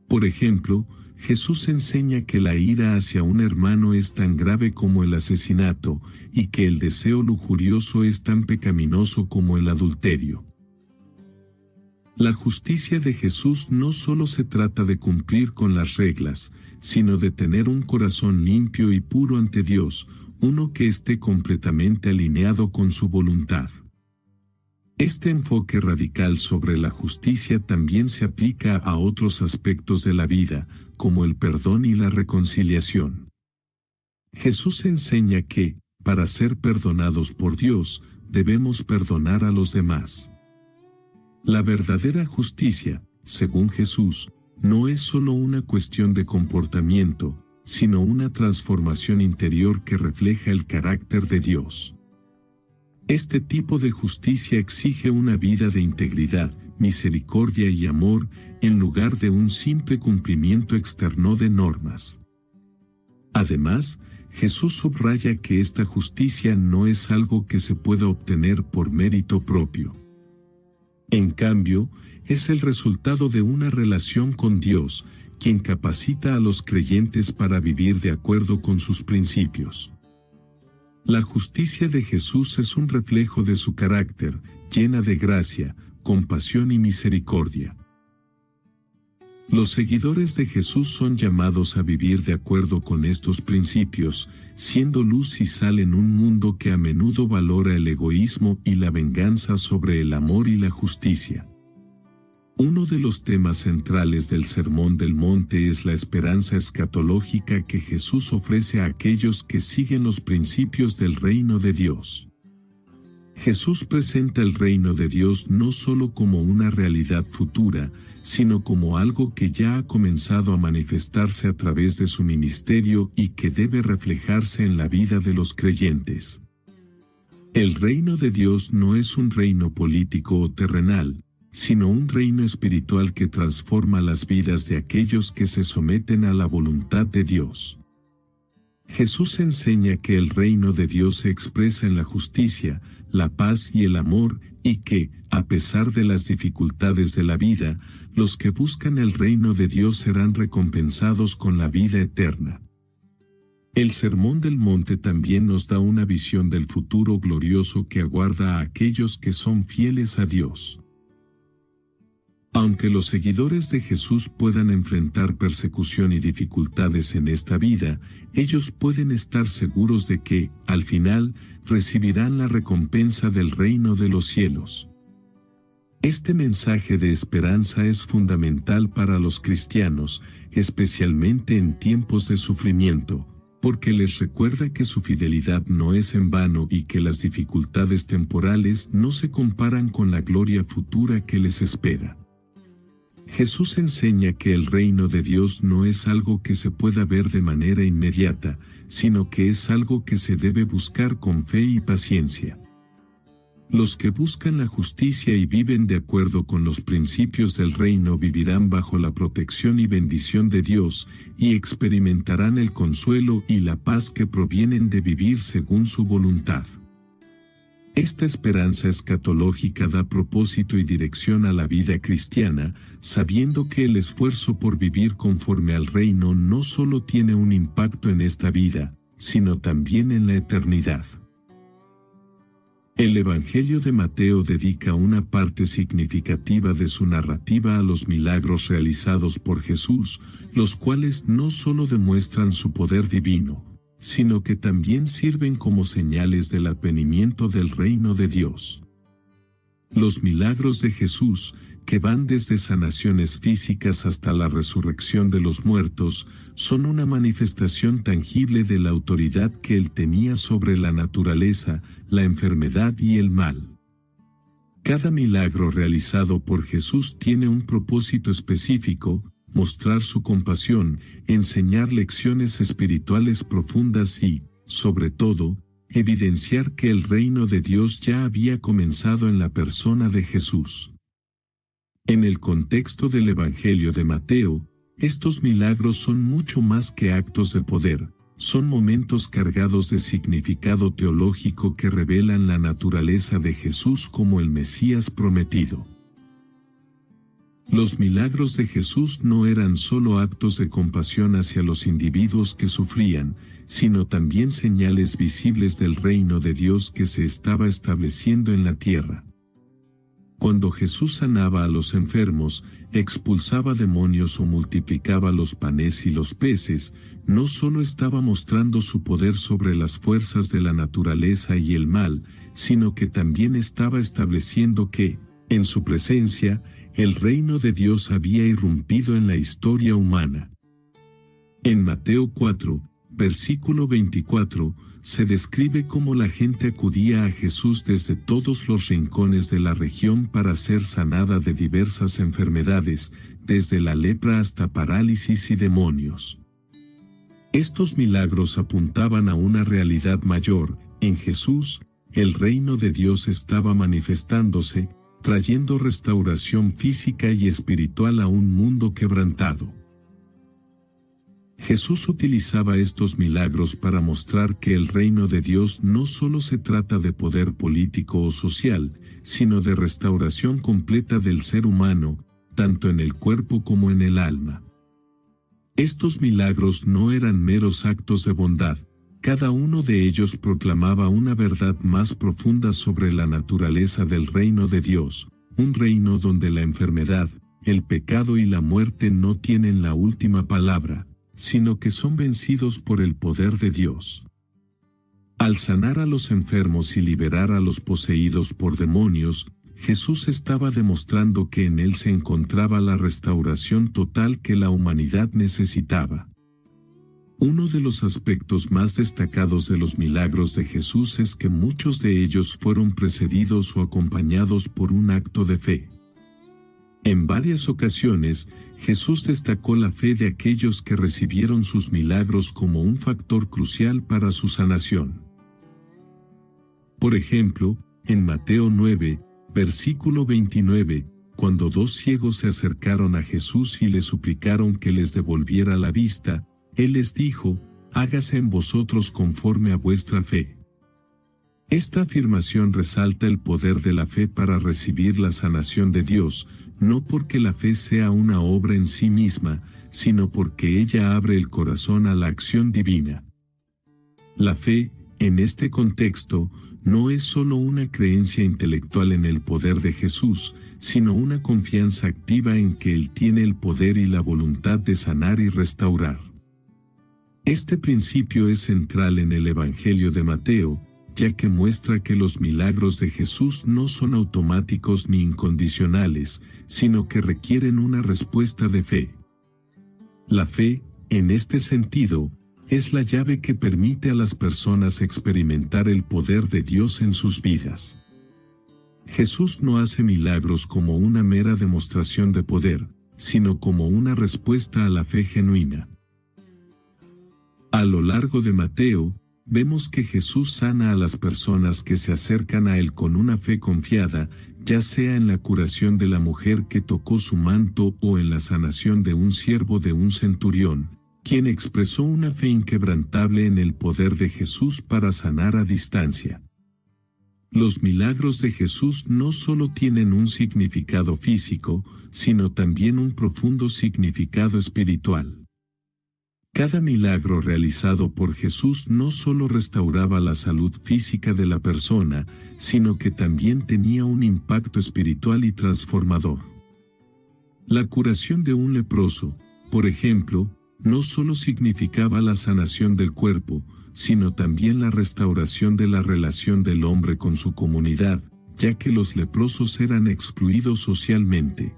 Por ejemplo, Jesús enseña que la ira hacia un hermano es tan grave como el asesinato, y que el deseo lujurioso es tan pecaminoso como el adulterio. La justicia de Jesús no solo se trata de cumplir con las reglas, sino de tener un corazón limpio y puro ante Dios, uno que esté completamente alineado con su voluntad. Este enfoque radical sobre la justicia también se aplica a otros aspectos de la vida, como el perdón y la reconciliación. Jesús enseña que, para ser perdonados por Dios, debemos perdonar a los demás. La verdadera justicia, según Jesús, no es solo una cuestión de comportamiento, sino una transformación interior que refleja el carácter de Dios. Este tipo de justicia exige una vida de integridad, misericordia y amor, en lugar de un simple cumplimiento externo de normas. Además, Jesús subraya que esta justicia no es algo que se pueda obtener por mérito propio. En cambio, es el resultado de una relación con Dios, quien capacita a los creyentes para vivir de acuerdo con sus principios. La justicia de Jesús es un reflejo de su carácter, llena de gracia, compasión y misericordia. Los seguidores de Jesús son llamados a vivir de acuerdo con estos principios, siendo luz y sal en un mundo que a menudo valora el egoísmo y la venganza sobre el amor y la justicia. Uno de los temas centrales del Sermón del Monte es la esperanza escatológica que Jesús ofrece a aquellos que siguen los principios del reino de Dios. Jesús presenta el reino de Dios no solo como una realidad futura, sino como algo que ya ha comenzado a manifestarse a través de su ministerio y que debe reflejarse en la vida de los creyentes. El reino de Dios no es un reino político o terrenal, sino un reino espiritual que transforma las vidas de aquellos que se someten a la voluntad de Dios. Jesús enseña que el reino de Dios se expresa en la justicia, la paz y el amor, y que, a pesar de las dificultades de la vida, los que buscan el reino de Dios serán recompensados con la vida eterna. El Sermón del Monte también nos da una visión del futuro glorioso que aguarda a aquellos que son fieles a Dios. Aunque los seguidores de Jesús puedan enfrentar persecución y dificultades en esta vida, ellos pueden estar seguros de que, al final, recibirán la recompensa del reino de los cielos. Este mensaje de esperanza es fundamental para los cristianos, especialmente en tiempos de sufrimiento, porque les recuerda que su fidelidad no es en vano y que las dificultades temporales no se comparan con la gloria futura que les espera. Jesús enseña que el reino de Dios no es algo que se pueda ver de manera inmediata, sino que es algo que se debe buscar con fe y paciencia. Los que buscan la justicia y viven de acuerdo con los principios del reino vivirán bajo la protección y bendición de Dios, y experimentarán el consuelo y la paz que provienen de vivir según su voluntad. Esta esperanza escatológica da propósito y dirección a la vida cristiana, sabiendo que el esfuerzo por vivir conforme al reino no solo tiene un impacto en esta vida, sino también en la eternidad. El Evangelio de Mateo dedica una parte significativa de su narrativa a los milagros realizados por Jesús, los cuales no solo demuestran su poder divino, sino que también sirven como señales del advenimiento del reino de Dios. Los milagros de Jesús, que van desde sanaciones físicas hasta la resurrección de los muertos, son una manifestación tangible de la autoridad que Él tenía sobre la naturaleza, la enfermedad y el mal. Cada milagro realizado por Jesús tiene un propósito específico: mostrar su compasión, enseñar lecciones espirituales profundas y, sobre todo, evidenciar que el reino de Dios ya había comenzado en la persona de Jesús. En el contexto del Evangelio de Mateo, estos milagros son mucho más que actos de poder, son momentos cargados de significado teológico que revelan la naturaleza de Jesús como el Mesías prometido. Los milagros de Jesús no eran solo actos de compasión hacia los individuos que sufrían, sino también señales visibles del reino de Dios que se estaba estableciendo en la tierra. Cuando Jesús sanaba a los enfermos, expulsaba demonios o multiplicaba los panes y los peces, no solo estaba mostrando su poder sobre las fuerzas de la naturaleza y el mal, sino que también estaba estableciendo que, en su presencia, el reino de Dios había irrumpido en la historia humana. En Mateo 4, versículo 24, se describe cómo la gente acudía a Jesús desde todos los rincones de la región para ser sanada de diversas enfermedades, desde la lepra hasta parálisis y demonios. Estos milagros apuntaban a una realidad mayor: en Jesús, el reino de Dios estaba manifestándose, trayendo restauración física y espiritual a un mundo quebrantado. Jesús utilizaba estos milagros para mostrar que el reino de Dios no solo se trata de poder político o social, sino de restauración completa del ser humano, tanto en el cuerpo como en el alma. Estos milagros no eran meros actos de bondad, cada uno de ellos proclamaba una verdad más profunda sobre la naturaleza del reino de Dios, un reino donde la enfermedad, el pecado y la muerte no tienen la última palabra, sino que son vencidos por el poder de Dios. Al sanar a los enfermos y liberar a los poseídos por demonios, Jesús estaba demostrando que en Él se encontraba la restauración total que la humanidad necesitaba. Uno de los aspectos más destacados de los milagros de Jesús es que muchos de ellos fueron precedidos o acompañados por un acto de fe. En varias ocasiones, Jesús destacó la fe de aquellos que recibieron sus milagros como un factor crucial para su sanación. Por ejemplo, en Mateo 9, versículo 29, cuando dos ciegos se acercaron a Jesús y le suplicaron que les devolviera la vista, Él les dijo: «Hágase en vosotros conforme a vuestra fe». Esta afirmación resalta el poder de la fe para recibir la sanación de Dios, no porque la fe sea una obra en sí misma, sino porque ella abre el corazón a la acción divina. La fe, en este contexto, no es solo una creencia intelectual en el poder de Jesús, sino una confianza activa en que Él tiene el poder y la voluntad de sanar y restaurar. Este principio es central en el Evangelio de Mateo, ya que muestra que los milagros de Jesús no son automáticos ni incondicionales, sino que requieren una respuesta de fe. La fe, en este sentido, es la llave que permite a las personas experimentar el poder de Dios en sus vidas. Jesús no hace milagros como una mera demostración de poder, sino como una respuesta a la fe genuina. A lo largo de Mateo, vemos que Jesús sana a las personas que se acercan a Él con una fe confiada, ya sea en la curación de la mujer que tocó su manto o en la sanación de un siervo de un centurión, quien expresó una fe inquebrantable en el poder de Jesús para sanar a distancia. Los milagros de Jesús no solo tienen un significado físico, sino también un profundo significado espiritual. Cada milagro realizado por Jesús no solo restauraba la salud física de la persona, sino que también tenía un impacto espiritual y transformador. La curación de un leproso, por ejemplo, no solo significaba la sanación del cuerpo, sino también la restauración de la relación del hombre con su comunidad, ya que los leprosos eran excluidos socialmente.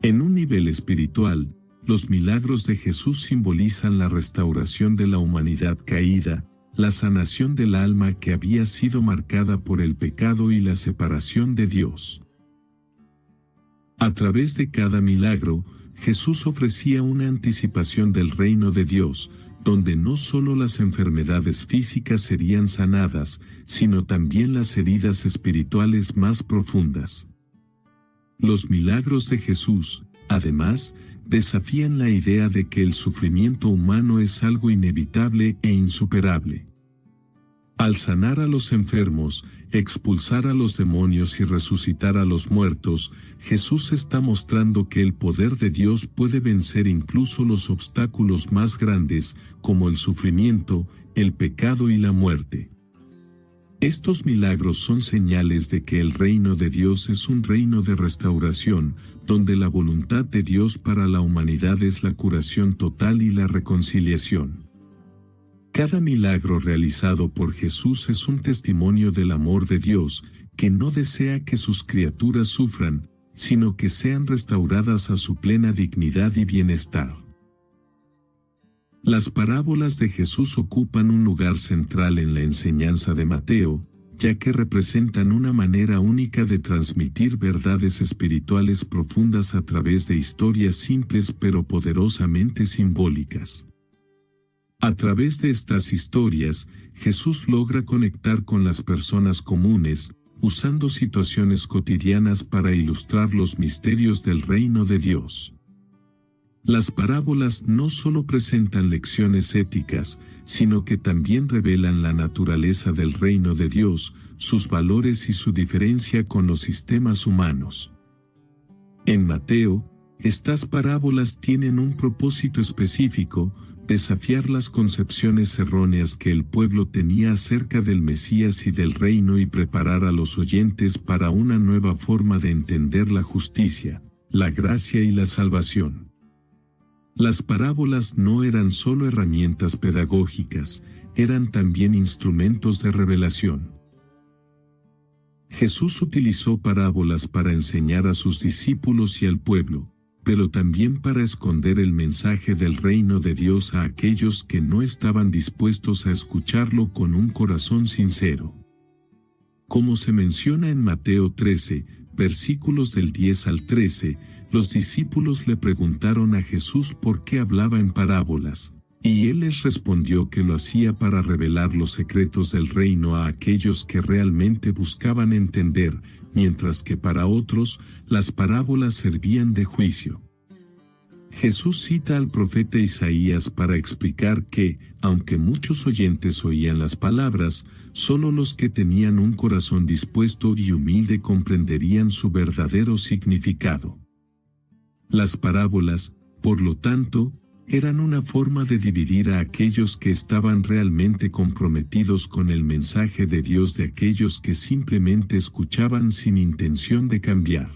En un nivel espiritual, los milagros de Jesús simbolizan la restauración de la humanidad caída, la sanación del alma que había sido marcada por el pecado y la separación de Dios. A través de cada milagro, Jesús ofrecía una anticipación del reino de Dios, donde no solo las enfermedades físicas serían sanadas, sino también las heridas espirituales más profundas. Los milagros de Jesús, además, desafían la idea de que el sufrimiento humano es algo inevitable e insuperable. Al sanar a los enfermos, expulsar a los demonios y resucitar a los muertos, Jesús está mostrando que el poder de Dios puede vencer incluso los obstáculos más grandes, como el sufrimiento, el pecado y la muerte. Estos milagros son señales de que el reino de Dios es un reino de restauración, donde la voluntad de Dios para la humanidad es la curación total y la reconciliación. Cada milagro realizado por Jesús es un testimonio del amor de Dios, que no desea que sus criaturas sufran, sino que sean restauradas a su plena dignidad y bienestar. Las parábolas de Jesús ocupan un lugar central en la enseñanza de Mateo, ya que representan una manera única de transmitir verdades espirituales profundas a través de historias simples pero poderosamente simbólicas. A través de estas historias, Jesús logra conectar con las personas comunes, usando situaciones cotidianas para ilustrar los misterios del reino de Dios. Las parábolas no solo presentan lecciones éticas, sino que también revelan la naturaleza del reino de Dios, sus valores y su diferencia con los sistemas humanos. En Mateo, estas parábolas tienen un propósito específico: desafiar las concepciones erróneas que el pueblo tenía acerca del Mesías y del reino y preparar a los oyentes para una nueva forma de entender la justicia, la gracia y la salvación. Las parábolas no eran solo herramientas pedagógicas, eran también instrumentos de revelación. Jesús utilizó parábolas para enseñar a sus discípulos y al pueblo, pero también para esconder el mensaje del reino de Dios a aquellos que no estaban dispuestos a escucharlo con un corazón sincero. Como se menciona en Mateo 13, versículos del 10 al 13, los discípulos le preguntaron a Jesús por qué hablaba en parábolas, y él les respondió que lo hacía para revelar los secretos del reino a aquellos que realmente buscaban entender, mientras que para otros, las parábolas servían de juicio. Jesús cita al profeta Isaías para explicar que, aunque muchos oyentes oían las palabras, solo los que tenían un corazón dispuesto y humilde comprenderían su verdadero significado. Las parábolas, por lo tanto, eran una forma de dividir a aquellos que estaban realmente comprometidos con el mensaje de Dios de aquellos que simplemente escuchaban sin intención de cambiar.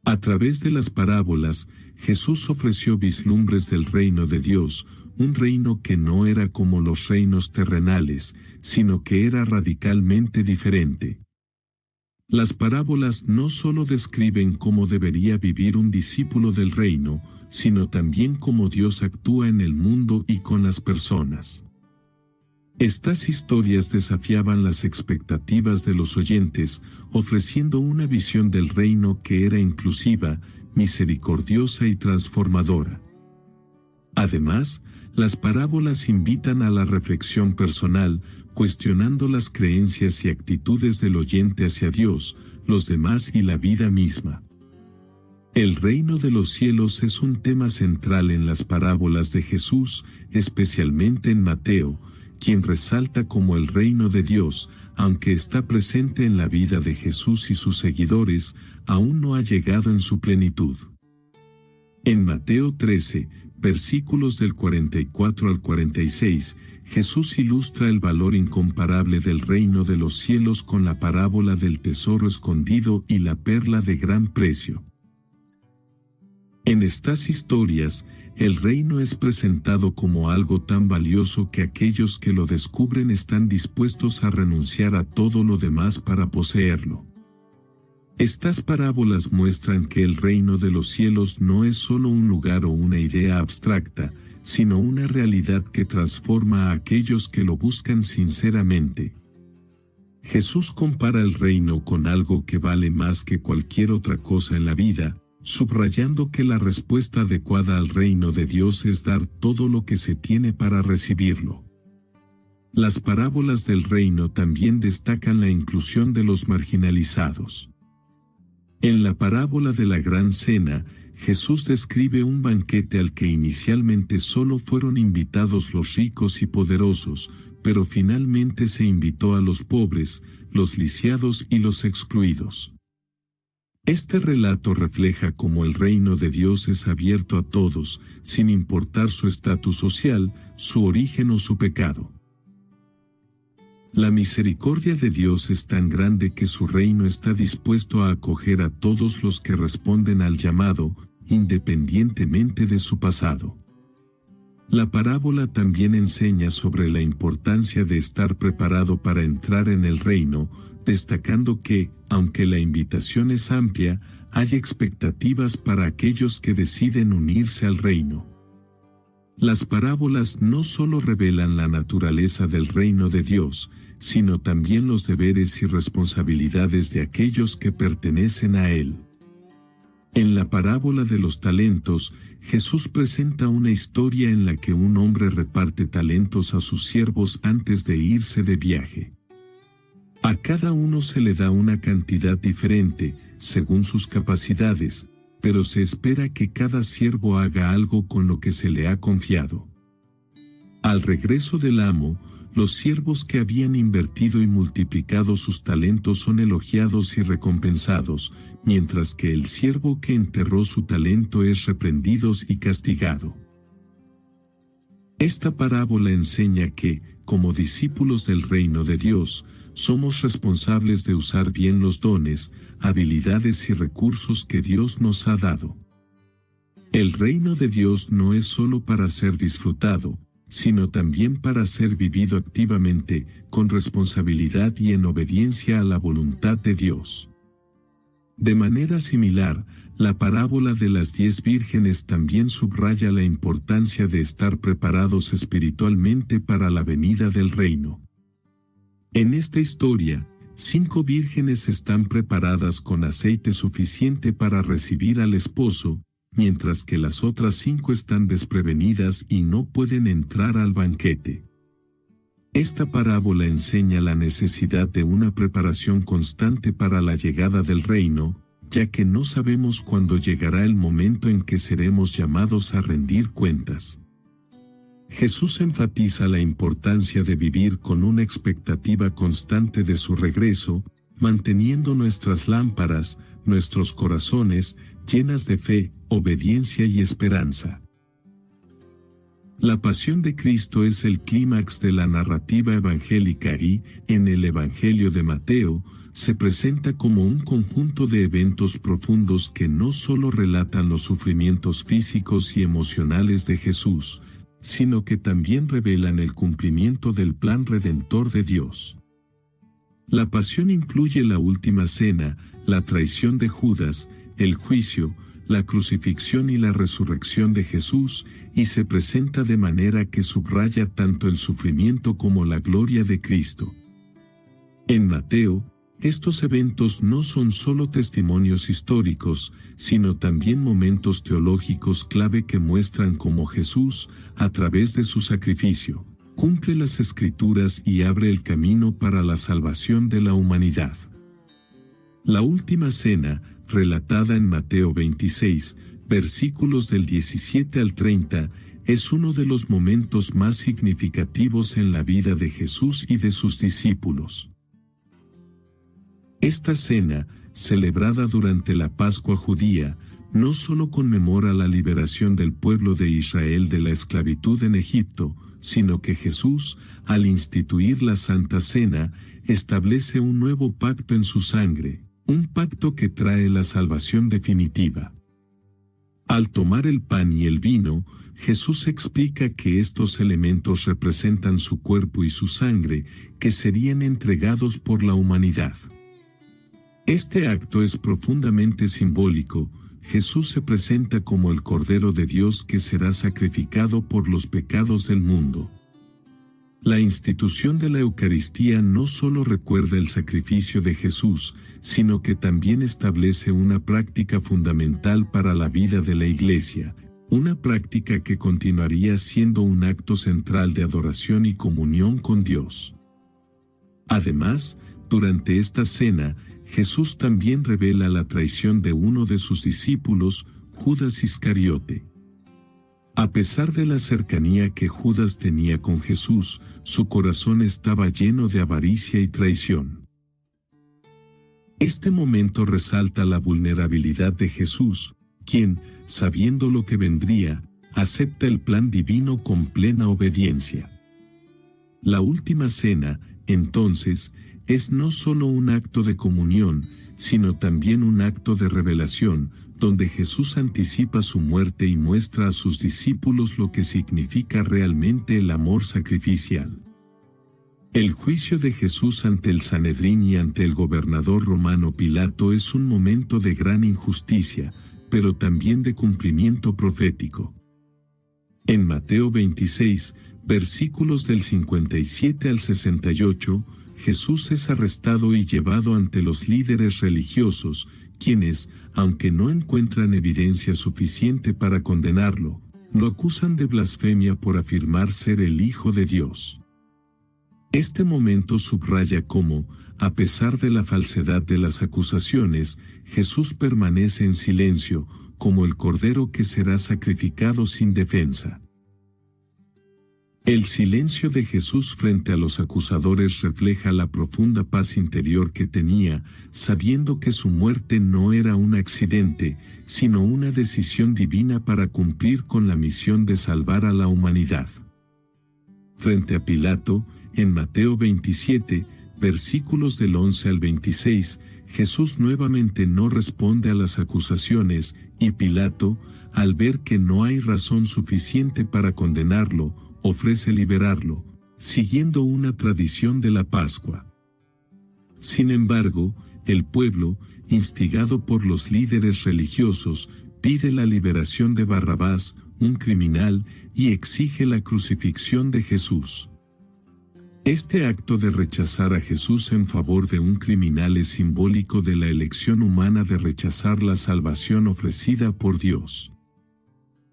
A través de las parábolas, Jesús ofreció vislumbres del reino de Dios, un reino que no era como los reinos terrenales, sino que era radicalmente diferente. Las parábolas no solo describen cómo debería vivir un discípulo del reino, sino también cómo Dios actúa en el mundo y con las personas. Estas historias desafiaban las expectativas de los oyentes, ofreciendo una visión del reino que era inclusiva, misericordiosa y transformadora. Además, las parábolas invitan a la reflexión personal, cuestionando las creencias y actitudes del oyente hacia Dios, los demás y la vida misma. El reino de los cielos es un tema central en las parábolas de Jesús, especialmente en Mateo, quien resalta como el reino de Dios, aunque está presente en la vida de Jesús y sus seguidores, aún no ha llegado en su plenitud. En Mateo 13, versículos del 44 al 46, Jesús ilustra el valor incomparable del reino de los cielos con la parábola del tesoro escondido y la perla de gran precio. En estas historias, el reino es presentado como algo tan valioso que aquellos que lo descubren están dispuestos a renunciar a todo lo demás para poseerlo. Estas parábolas muestran que el reino de los cielos no es solo un lugar o una idea abstracta, sino una realidad que transforma a aquellos que lo buscan sinceramente. Jesús compara el reino con algo que vale más que cualquier otra cosa en la vida, subrayando que la respuesta adecuada al reino de Dios es dar todo lo que se tiene para recibirlo. Las parábolas del reino también destacan la inclusión de los marginalizados. En la parábola de la Gran Cena, Jesús describe un banquete al que inicialmente solo fueron invitados los ricos y poderosos, pero finalmente se invitó a los pobres, los lisiados y los excluidos. Este relato refleja cómo el reino de Dios es abierto a todos, sin importar su estatus social, su origen o su pecado. La misericordia de Dios es tan grande que su reino está dispuesto a acoger a todos los que responden al llamado, independientemente de su pasado. La parábola también enseña sobre la importancia de estar preparado para entrar en el reino, destacando que, aunque la invitación es amplia, hay expectativas para aquellos que deciden unirse al reino. Las parábolas no solo revelan la naturaleza del reino de Dios, sino también los deberes y responsabilidades de aquellos que pertenecen a él. En la parábola de los talentos, Jesús presenta una historia en la que un hombre reparte talentos a sus siervos antes de irse de viaje. A cada uno se le da una cantidad diferente, según sus capacidades, pero se espera que cada siervo haga algo con lo que se le ha confiado. Al regreso del amo, los siervos que habían invertido y multiplicado sus talentos son elogiados y recompensados, mientras que el siervo que enterró su talento es reprendido y castigado. Esta parábola enseña que, como discípulos del reino de Dios, somos responsables de usar bien los dones, habilidades y recursos que Dios nos ha dado. El reino de Dios no es solo para ser disfrutado, sino también para ser vivido activamente, con responsabilidad y en obediencia a la voluntad de Dios. De manera similar, la parábola de las 10 vírgenes también subraya la importancia de estar preparados espiritualmente para la venida del reino. En esta historia, 5 vírgenes están preparadas con aceite suficiente para recibir al esposo, mientras que las otras 5 están desprevenidas y no pueden entrar al banquete. Esta parábola enseña la necesidad de una preparación constante para la llegada del reino, ya que no sabemos cuándo llegará el momento en que seremos llamados a rendir cuentas. Jesús enfatiza la importancia de vivir con una expectativa constante de su regreso, manteniendo nuestras lámparas, nuestros corazones, llenas de fe, obediencia y esperanza. La pasión de Cristo es el clímax de la narrativa evangélica y, en el Evangelio de Mateo, se presenta como un conjunto de eventos profundos que no solo relatan los sufrimientos físicos y emocionales de Jesús, sino que también revelan el cumplimiento del plan redentor de Dios. La pasión incluye la última cena, la traición de Judas, el juicio, la crucifixión y la resurrección de Jesús, y se presenta de manera que subraya tanto el sufrimiento como la gloria de Cristo. En Mateo, estos eventos no son solo testimonios históricos, sino también momentos teológicos clave que muestran cómo Jesús, a través de su sacrificio, cumple las Escrituras y abre el camino para la salvación de la humanidad. La última cena, relatada en Mateo 26, versículos del 17 al 30, es uno de los momentos más significativos en la vida de Jesús y de sus discípulos. Esta cena, celebrada durante la Pascua judía, no solo conmemora la liberación del pueblo de Israel de la esclavitud en Egipto, sino que Jesús, al instituir la Santa Cena, establece un nuevo pacto en su sangre, un pacto que trae la salvación definitiva. Al tomar el pan y el vino, Jesús explica que estos elementos representan su cuerpo y su sangre, que serían entregados por la humanidad. Este acto es profundamente simbólico. Jesús se presenta como el Cordero de Dios que será sacrificado por los pecados del mundo. La institución de la Eucaristía no solo recuerda el sacrificio de Jesús, sino que también establece una práctica fundamental para la vida de la Iglesia, una práctica que continuaría siendo un acto central de adoración y comunión con Dios. Además, durante esta cena, Jesús también revela la traición de uno de sus discípulos, Judas Iscariote. A pesar de la cercanía que Judas tenía con Jesús, su corazón estaba lleno de avaricia y traición. Este momento resalta la vulnerabilidad de Jesús, quien, sabiendo lo que vendría, acepta el plan divino con plena obediencia. La última cena, entonces, es no solo un acto de comunión, sino también un acto de revelación, donde Jesús anticipa su muerte y muestra a sus discípulos lo que significa realmente el amor sacrificial. El juicio de Jesús ante el Sanedrín y ante el gobernador romano Pilato es un momento de gran injusticia, pero también de cumplimiento profético. En Mateo 26, versículos del 57 al 68, Jesús es arrestado y llevado ante los líderes religiosos, quienes, aunque no encuentran evidencia suficiente para condenarlo, lo acusan de blasfemia por afirmar ser el Hijo de Dios. Este momento subraya cómo, a pesar de la falsedad de las acusaciones, Jesús permanece en silencio, como el cordero que será sacrificado sin defensa. El silencio de Jesús frente a los acusadores refleja la profunda paz interior que tenía, sabiendo que su muerte no era un accidente, sino una decisión divina para cumplir con la misión de salvar a la humanidad. Frente a Pilato, en Mateo 27, versículos del 11 al 26, Jesús nuevamente no responde a las acusaciones, y Pilato, al ver que no hay razón suficiente para condenarlo, ofrece liberarlo, siguiendo una tradición de la Pascua. Sin embargo, el pueblo, instigado por los líderes religiosos, pide la liberación de Barrabás, un criminal, y exige la crucifixión de Jesús. Este acto de rechazar a Jesús en favor de un criminal es simbólico de la elección humana de rechazar la salvación ofrecida por Dios.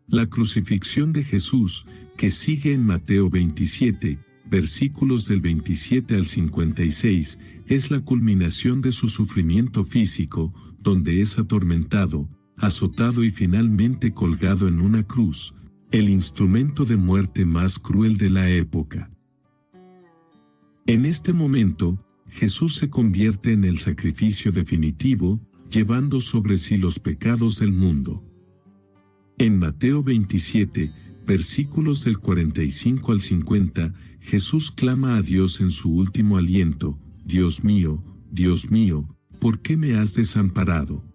La crucifixión de Jesús, que sigue en Mateo 27, versículos del 27 al 56, es la culminación de su sufrimiento físico, donde es atormentado, azotado y finalmente colgado en una cruz, el instrumento de muerte más cruel de la época. En este momento, Jesús se convierte en el sacrificio definitivo, llevando sobre sí los pecados del mundo. En Mateo 27, versículos del 45 al 50, Jesús clama a Dios en su último aliento: Dios mío, ¿por qué me has desamparado?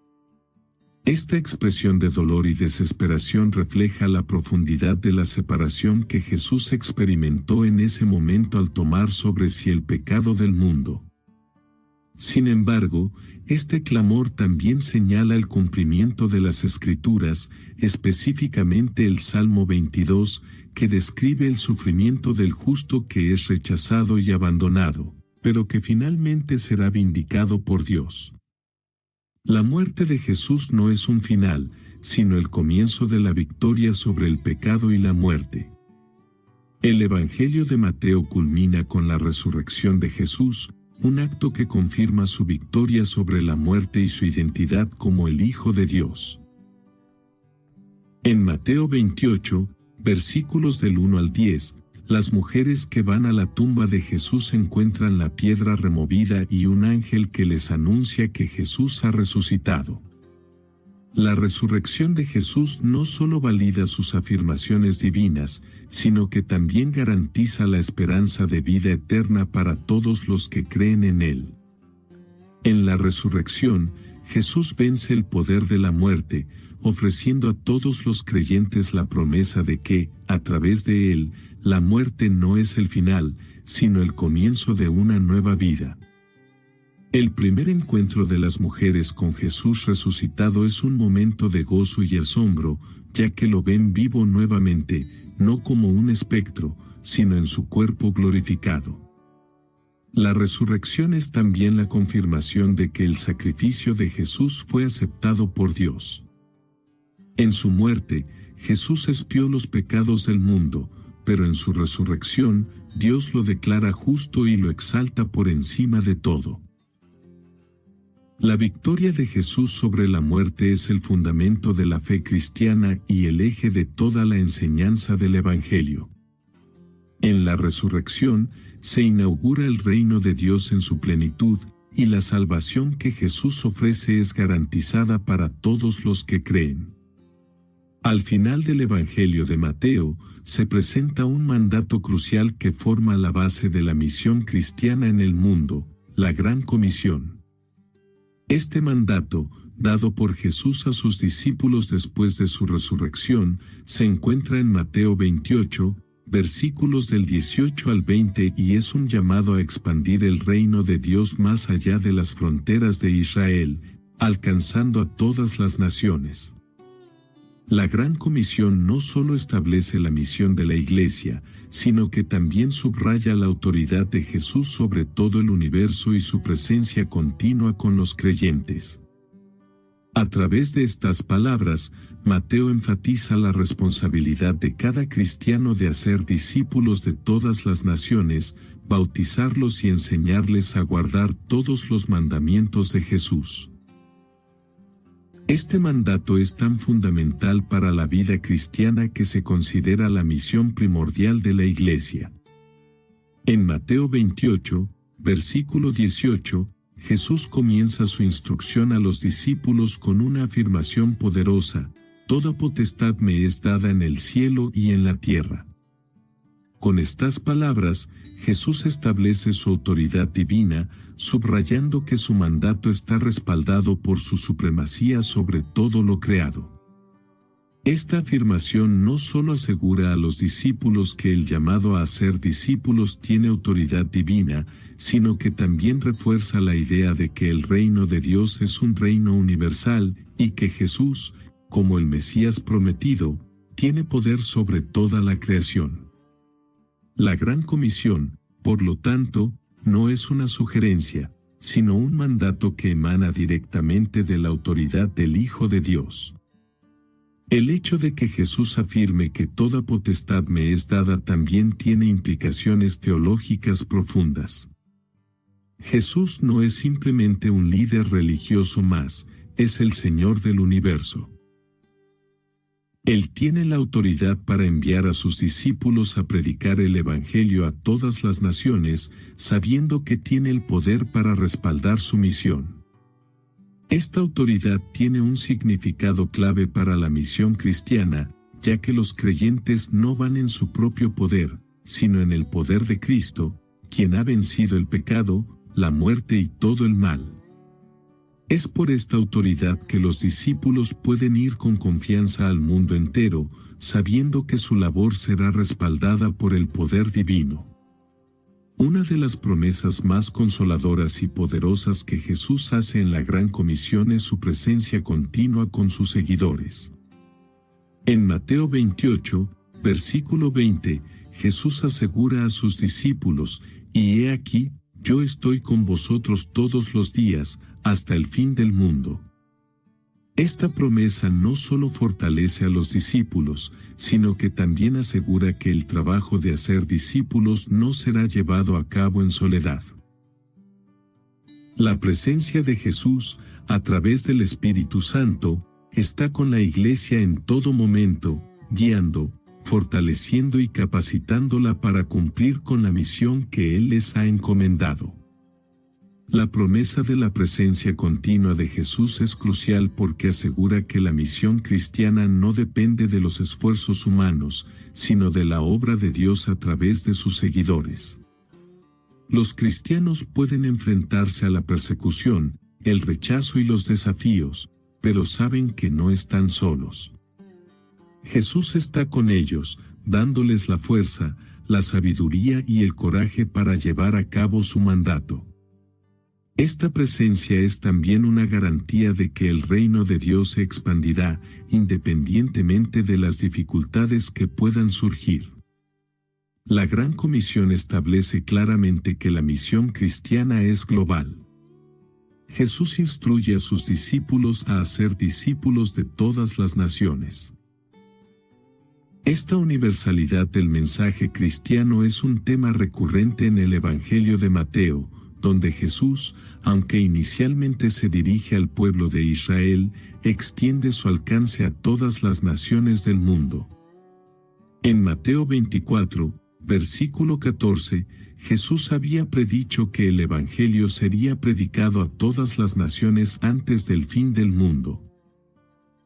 Esta expresión de dolor y desesperación refleja la profundidad de la separación que Jesús experimentó en ese momento al tomar sobre sí el pecado del mundo. Sin embargo, este clamor también señala el cumplimiento de las Escrituras, específicamente el Salmo 22, que describe el sufrimiento del justo que es rechazado y abandonado, pero que finalmente será vindicado por Dios. La muerte de Jesús no es un final, sino el comienzo de la victoria sobre el pecado y la muerte. El Evangelio de Mateo culmina con la resurrección de Jesús, un acto que confirma su victoria sobre la muerte y su identidad como el Hijo de Dios. En Mateo 28, versículos del 1 al 10, las mujeres que van a la tumba de Jesús encuentran la piedra removida y un ángel que les anuncia que Jesús ha resucitado. La resurrección de Jesús no solo valida sus afirmaciones divinas, sino que también garantiza la esperanza de vida eterna para todos los que creen en Él. En la resurrección, Jesús vence el poder de la muerte, ofreciendo a todos los creyentes la promesa de que, a través de Él, la muerte no es el final, sino el comienzo de una nueva vida. El primer encuentro de las mujeres con Jesús resucitado es un momento de gozo y asombro, ya que lo ven vivo nuevamente, no como un espectro, sino en su cuerpo glorificado. La resurrección es también la confirmación de que el sacrificio de Jesús fue aceptado por Dios. En su muerte, Jesús expió los pecados del mundo, pero en su resurrección, Dios lo declara justo y lo exalta por encima de todo. La victoria de Jesús sobre la muerte es el fundamento de la fe cristiana y el eje de toda la enseñanza del Evangelio. En la resurrección, se inaugura el reino de Dios en su plenitud, y la salvación que Jesús ofrece es garantizada para todos los que creen. Al final del Evangelio de Mateo, se presenta un mandato crucial que forma la base de la misión cristiana en el mundo, la Gran Comisión. Este mandato, dado por Jesús a sus discípulos después de su resurrección, se encuentra en Mateo 28, versículos del 18 al 20 y es un llamado a expandir el reino de Dios más allá de las fronteras de Israel, alcanzando a todas las naciones. La Gran Comisión no solo establece la misión de la Iglesia, sino que también subraya la autoridad de Jesús sobre todo el universo y su presencia continua con los creyentes. A través de estas palabras, Mateo enfatiza la responsabilidad de cada cristiano de hacer discípulos de todas las naciones, bautizarlos y enseñarles a guardar todos los mandamientos de Jesús. Este mandato es tan fundamental para la vida cristiana que se considera la misión primordial de la Iglesia. En Mateo 28, versículo 18, Jesús comienza su instrucción a los discípulos con una afirmación poderosa: «Toda potestad me es dada en el cielo y en la tierra». Con estas palabras, Jesús establece su autoridad divina, subrayando que su mandato está respaldado por su supremacía sobre todo lo creado. Esta afirmación no solo asegura a los discípulos que el llamado a ser discípulos tiene autoridad divina, sino que también refuerza la idea de que el reino de Dios es un reino universal y que Jesús, como el Mesías prometido, tiene poder sobre toda la creación. La Gran Comisión, por lo tanto, no es una sugerencia, sino un mandato que emana directamente de la autoridad del Hijo de Dios. El hecho de que Jesús afirme que toda potestad me es dada también tiene implicaciones teológicas profundas. Jesús no es simplemente un líder religioso más, es el Señor del universo. Él tiene la autoridad para enviar a sus discípulos a predicar el Evangelio a todas las naciones, sabiendo que tiene el poder para respaldar su misión. Esta autoridad tiene un significado clave para la misión cristiana, ya que los creyentes no van en su propio poder, sino en el poder de Cristo, quien ha vencido el pecado, la muerte y todo el mal. Es por esta autoridad que los discípulos pueden ir con confianza al mundo entero, sabiendo que su labor será respaldada por el poder divino. Una de las promesas más consoladoras y poderosas que Jesús hace en la Gran Comisión es su presencia continua con sus seguidores. En Mateo 28, versículo 20, Jesús asegura a sus discípulos, «Y he aquí, yo estoy con vosotros todos los días, hasta el fin del mundo». Esta promesa no solo fortalece a los discípulos, sino que también asegura que el trabajo de hacer discípulos no será llevado a cabo en soledad. La presencia de Jesús, a través del Espíritu Santo, está con la Iglesia en todo momento, guiando, fortaleciendo y capacitándola para cumplir con la misión que Él les ha encomendado. La promesa de la presencia continua de Jesús es crucial porque asegura que la misión cristiana no depende de los esfuerzos humanos, sino de la obra de Dios a través de sus seguidores. Los cristianos pueden enfrentarse a la persecución, el rechazo y los desafíos, pero saben que no están solos. Jesús está con ellos, dándoles la fuerza, la sabiduría y el coraje para llevar a cabo su mandato. Esta presencia es también una garantía de que el reino de Dios se expandirá, independientemente de las dificultades que puedan surgir. La Gran Comisión establece claramente que la misión cristiana es global. Jesús instruye a sus discípulos a hacer discípulos de todas las naciones. Esta universalidad del mensaje cristiano es un tema recurrente en el Evangelio de Mateo, donde Jesús, aunque inicialmente se dirige al pueblo de Israel, extiende su alcance a todas las naciones del mundo. En Mateo 24, versículo 14, Jesús había predicho que el Evangelio sería predicado a todas las naciones antes del fin del mundo.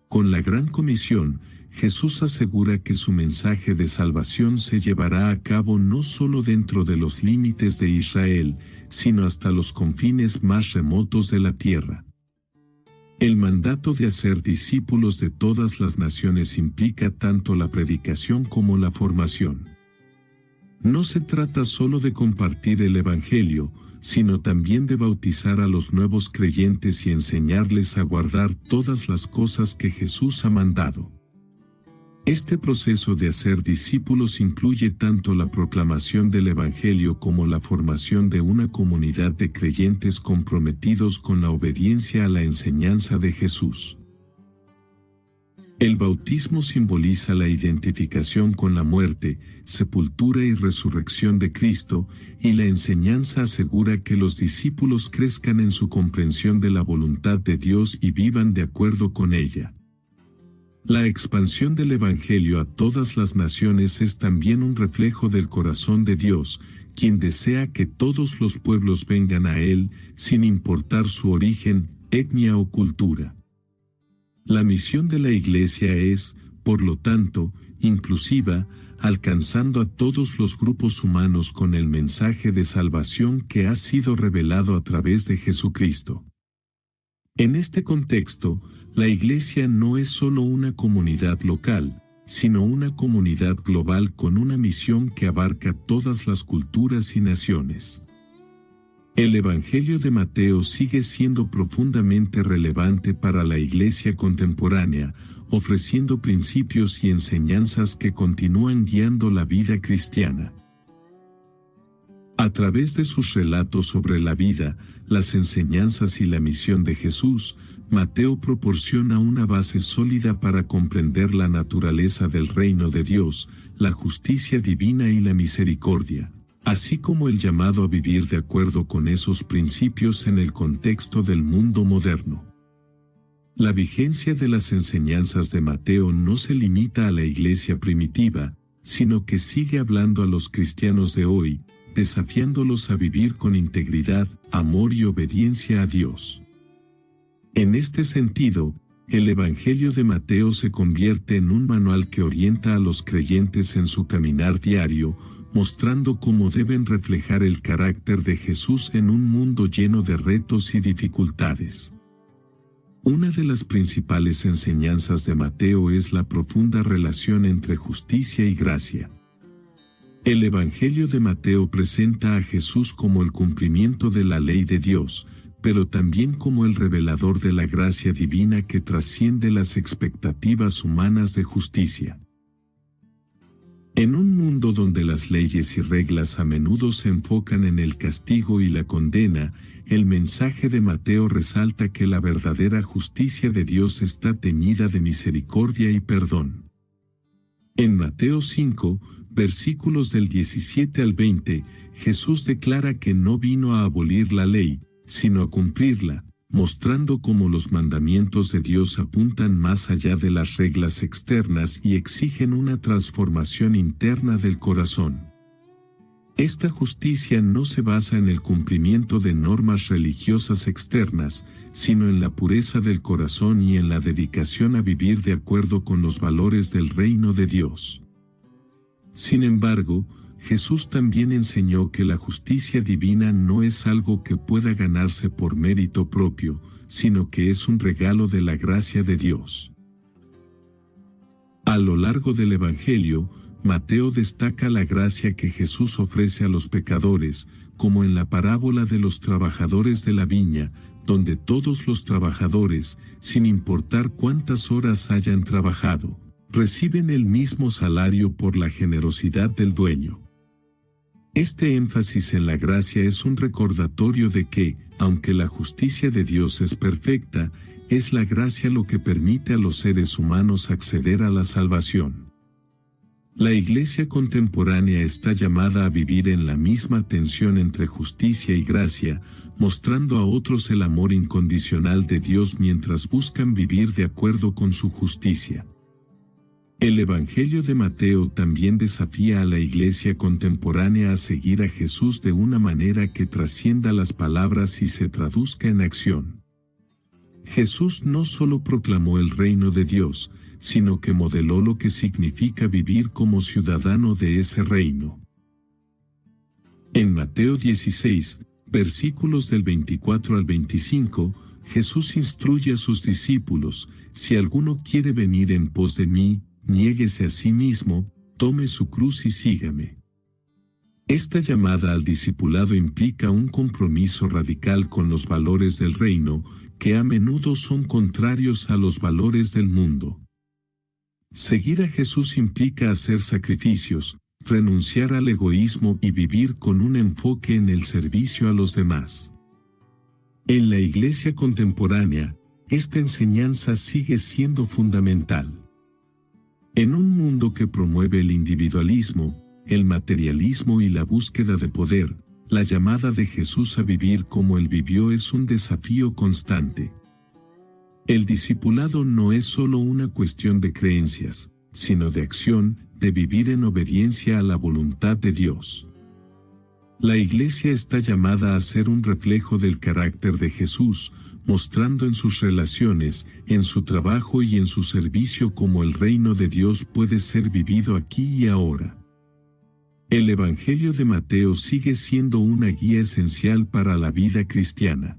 Con la Gran Comisión, Jesús asegura que su mensaje de salvación se llevará a cabo no solo dentro de los límites de Israel, sino hasta los confines más remotos de la tierra. El mandato de hacer discípulos de todas las naciones implica tanto la predicación como la formación. No se trata solo de compartir el Evangelio, sino también de bautizar a los nuevos creyentes y enseñarles a guardar todas las cosas que Jesús ha mandado. Este proceso de hacer discípulos incluye tanto la proclamación del Evangelio como la formación de una comunidad de creyentes comprometidos con la obediencia a la enseñanza de Jesús. El bautismo simboliza la identificación con la muerte, sepultura y resurrección de Cristo, y la enseñanza asegura que los discípulos crezcan en su comprensión de la voluntad de Dios y vivan de acuerdo con ella. La expansión del Evangelio a todas las naciones es también un reflejo del corazón de Dios, quien desea que todos los pueblos vengan a Él, sin importar su origen, etnia o cultura. La misión de la Iglesia es, por lo tanto, inclusiva, alcanzando a todos los grupos humanos con el mensaje de salvación que ha sido revelado a través de Jesucristo. En este contexto, la Iglesia no es solo una comunidad local, sino una comunidad global con una misión que abarca todas las culturas y naciones. El Evangelio de Mateo sigue siendo profundamente relevante para la Iglesia contemporánea, ofreciendo principios y enseñanzas que continúan guiando la vida cristiana. A través de sus relatos sobre la vida, las enseñanzas y la misión de Jesús, Mateo proporciona una base sólida para comprender la naturaleza del reino de Dios, la justicia divina y la misericordia, así como el llamado a vivir de acuerdo con esos principios en el contexto del mundo moderno. La vigencia de las enseñanzas de Mateo no se limita a la iglesia primitiva, sino que sigue hablando a los cristianos de hoy, desafiándolos a vivir con integridad, amor y obediencia a Dios. En este sentido, el Evangelio de Mateo se convierte en un manual que orienta a los creyentes en su caminar diario, mostrando cómo deben reflejar el carácter de Jesús en un mundo lleno de retos y dificultades. Una de las principales enseñanzas de Mateo es la profunda relación entre justicia y gracia. El Evangelio de Mateo presenta a Jesús como el cumplimiento de la ley de Dios, pero también como el revelador de la gracia divina que trasciende las expectativas humanas de justicia. En un mundo donde las leyes y reglas a menudo se enfocan en el castigo y la condena, el mensaje de Mateo resalta que la verdadera justicia de Dios está teñida de misericordia y perdón. En Mateo 5, versículos del 17 al 20, Jesús declara que no vino a abolir la ley, sino a cumplirla, mostrando cómo los mandamientos de Dios apuntan más allá de las reglas externas y exigen una transformación interna del corazón. Esta justicia no se basa en el cumplimiento de normas religiosas externas, sino en la pureza del corazón y en la dedicación a vivir de acuerdo con los valores del reino de Dios. Sin embargo, Jesús también enseñó que la justicia divina no es algo que pueda ganarse por mérito propio, sino que es un regalo de la gracia de Dios. A lo largo del Evangelio, Mateo destaca la gracia que Jesús ofrece a los pecadores, como en la parábola de los trabajadores de la viña, donde todos los trabajadores, sin importar cuántas horas hayan trabajado, reciben el mismo salario por la generosidad del dueño. Este énfasis en la gracia es un recordatorio de que, aunque la justicia de Dios es perfecta, es la gracia lo que permite a los seres humanos acceder a la salvación. La Iglesia contemporánea está llamada a vivir en la misma tensión entre justicia y gracia, mostrando a otros el amor incondicional de Dios mientras buscan vivir de acuerdo con su justicia. El Evangelio de Mateo también desafía a la Iglesia contemporánea a seguir a Jesús de una manera que trascienda las palabras y se traduzca en acción. Jesús no solo proclamó el reino de Dios, sino que modeló lo que significa vivir como ciudadano de ese reino. En Mateo 16, versículos del 24 al 25, Jesús instruye a sus discípulos: si alguno quiere venir en pos de mí, niéguese a sí mismo, tome su cruz y sígame. Esta llamada al discipulado implica un compromiso radical con los valores del reino, que a menudo son contrarios a los valores del mundo. Seguir a Jesús implica hacer sacrificios, renunciar al egoísmo y vivir con un enfoque en el servicio a los demás. En la Iglesia contemporánea, esta enseñanza sigue siendo fundamental. En un mundo que promueve el individualismo, el materialismo y la búsqueda de poder, la llamada de Jesús a vivir como Él vivió es un desafío constante. El discipulado no es solo una cuestión de creencias, sino de acción, de vivir en obediencia a la voluntad de Dios. La Iglesia está llamada a ser un reflejo del carácter de Jesús, mostrando en sus relaciones, en su trabajo y en su servicio cómo el reino de Dios puede ser vivido aquí y ahora. El Evangelio de Mateo sigue siendo una guía esencial para la vida cristiana.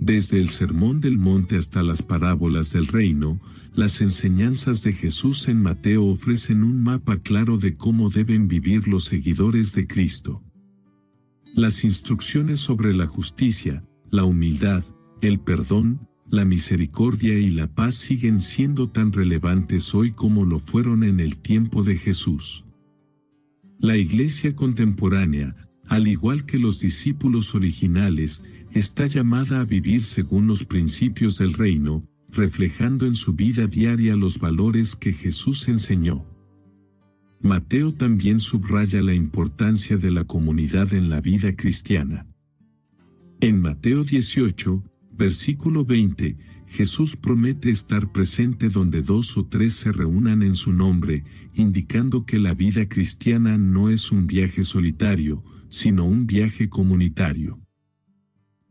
Desde el Sermón del Monte hasta las parábolas del reino, las enseñanzas de Jesús en Mateo ofrecen un mapa claro de cómo deben vivir los seguidores de Cristo. Las instrucciones sobre la justicia, la humildad, el perdón, la misericordia y la paz siguen siendo tan relevantes hoy como lo fueron en el tiempo de Jesús. La Iglesia contemporánea, al igual que los discípulos originales, está llamada a vivir según los principios del reino, reflejando en su vida diaria los valores que Jesús enseñó. Mateo también subraya la importancia de la comunidad en la vida cristiana. En Mateo 18, versículo 20, Jesús promete estar presente donde 2 o 3 se reúnan en su nombre, indicando que la vida cristiana no es un viaje solitario, sino un viaje comunitario.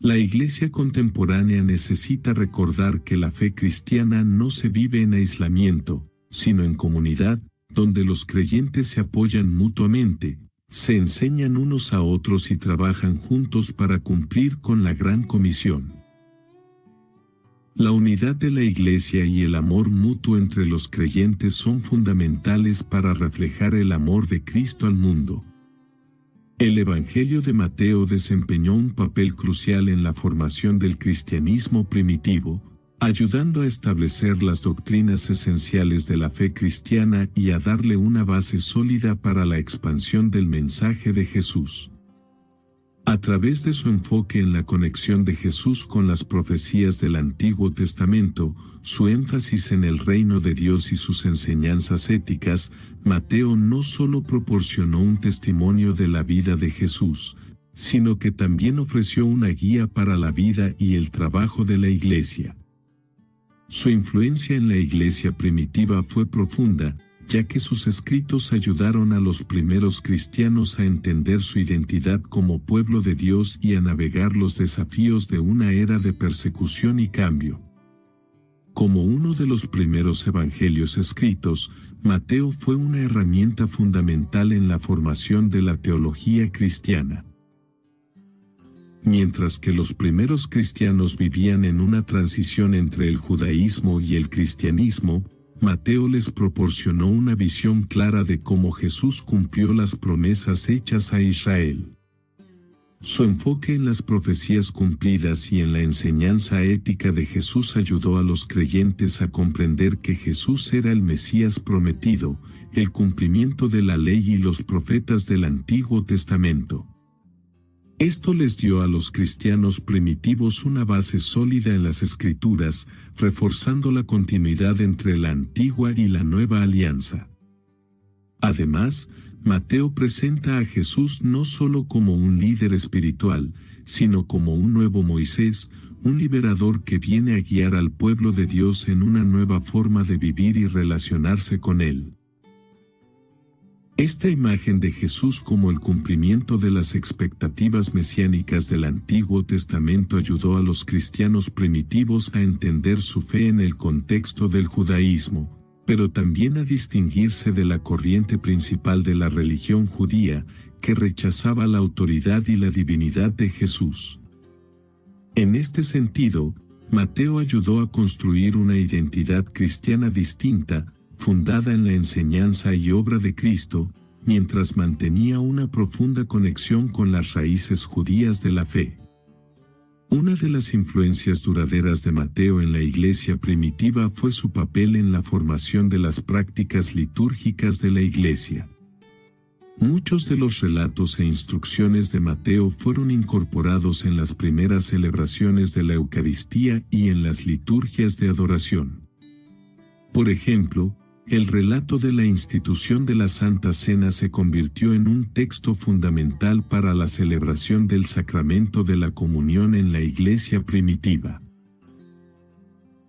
La Iglesia contemporánea necesita recordar que la fe cristiana no se vive en aislamiento, sino en comunidad, donde los creyentes se apoyan mutuamente, se enseñan unos a otros y trabajan juntos para cumplir con la gran comisión. La unidad de la Iglesia y el amor mutuo entre los creyentes son fundamentales para reflejar el amor de Cristo al mundo. El Evangelio de Mateo desempeñó un papel crucial en la formación del cristianismo primitivo, ayudando a establecer las doctrinas esenciales de la fe cristiana y a darle una base sólida para la expansión del mensaje de Jesús. A través de su enfoque en la conexión de Jesús con las profecías del Antiguo Testamento, su énfasis en el reino de Dios y sus enseñanzas éticas, Mateo no solo proporcionó un testimonio de la vida de Jesús, sino que también ofreció una guía para la vida y el trabajo de la Iglesia. Su influencia en la Iglesia primitiva fue profunda, ya que sus escritos ayudaron a los primeros cristianos a entender su identidad como pueblo de Dios y a navegar los desafíos de una era de persecución y cambio. Como uno de los primeros evangelios escritos, Mateo fue una herramienta fundamental en la formación de la teología cristiana. Mientras que los primeros cristianos vivían en una transición entre el judaísmo y el cristianismo, Mateo les proporcionó una visión clara de cómo Jesús cumplió las promesas hechas a Israel. Su enfoque en las profecías cumplidas y en la enseñanza ética de Jesús ayudó a los creyentes a comprender que Jesús era el Mesías prometido, el cumplimiento de la ley y los profetas del Antiguo Testamento. Esto les dio a los cristianos primitivos una base sólida en las Escrituras, reforzando la continuidad entre la antigua y la nueva alianza. Además, Mateo presenta a Jesús no solo como un líder espiritual, sino como un nuevo Moisés, un liberador que viene a guiar al pueblo de Dios en una nueva forma de vivir y relacionarse con Él. Esta imagen de Jesús como el cumplimiento de las expectativas mesiánicas del Antiguo Testamento ayudó a los cristianos primitivos a entender su fe en el contexto del judaísmo, pero también a distinguirse de la corriente principal de la religión judía, que rechazaba la autoridad y la divinidad de Jesús. En este sentido, Mateo ayudó a construir una identidad cristiana distinta, fundada en la enseñanza y obra de Cristo, mientras mantenía una profunda conexión con las raíces judías de la fe. Una de las influencias duraderas de Mateo en la Iglesia primitiva fue su papel en la formación de las prácticas litúrgicas de la Iglesia. Muchos de los relatos e instrucciones de Mateo fueron incorporados en las primeras celebraciones de la Eucaristía y en las liturgias de adoración. Por ejemplo, el relato de la institución de la Santa Cena se convirtió en un texto fundamental para la celebración del sacramento de la comunión en la Iglesia primitiva.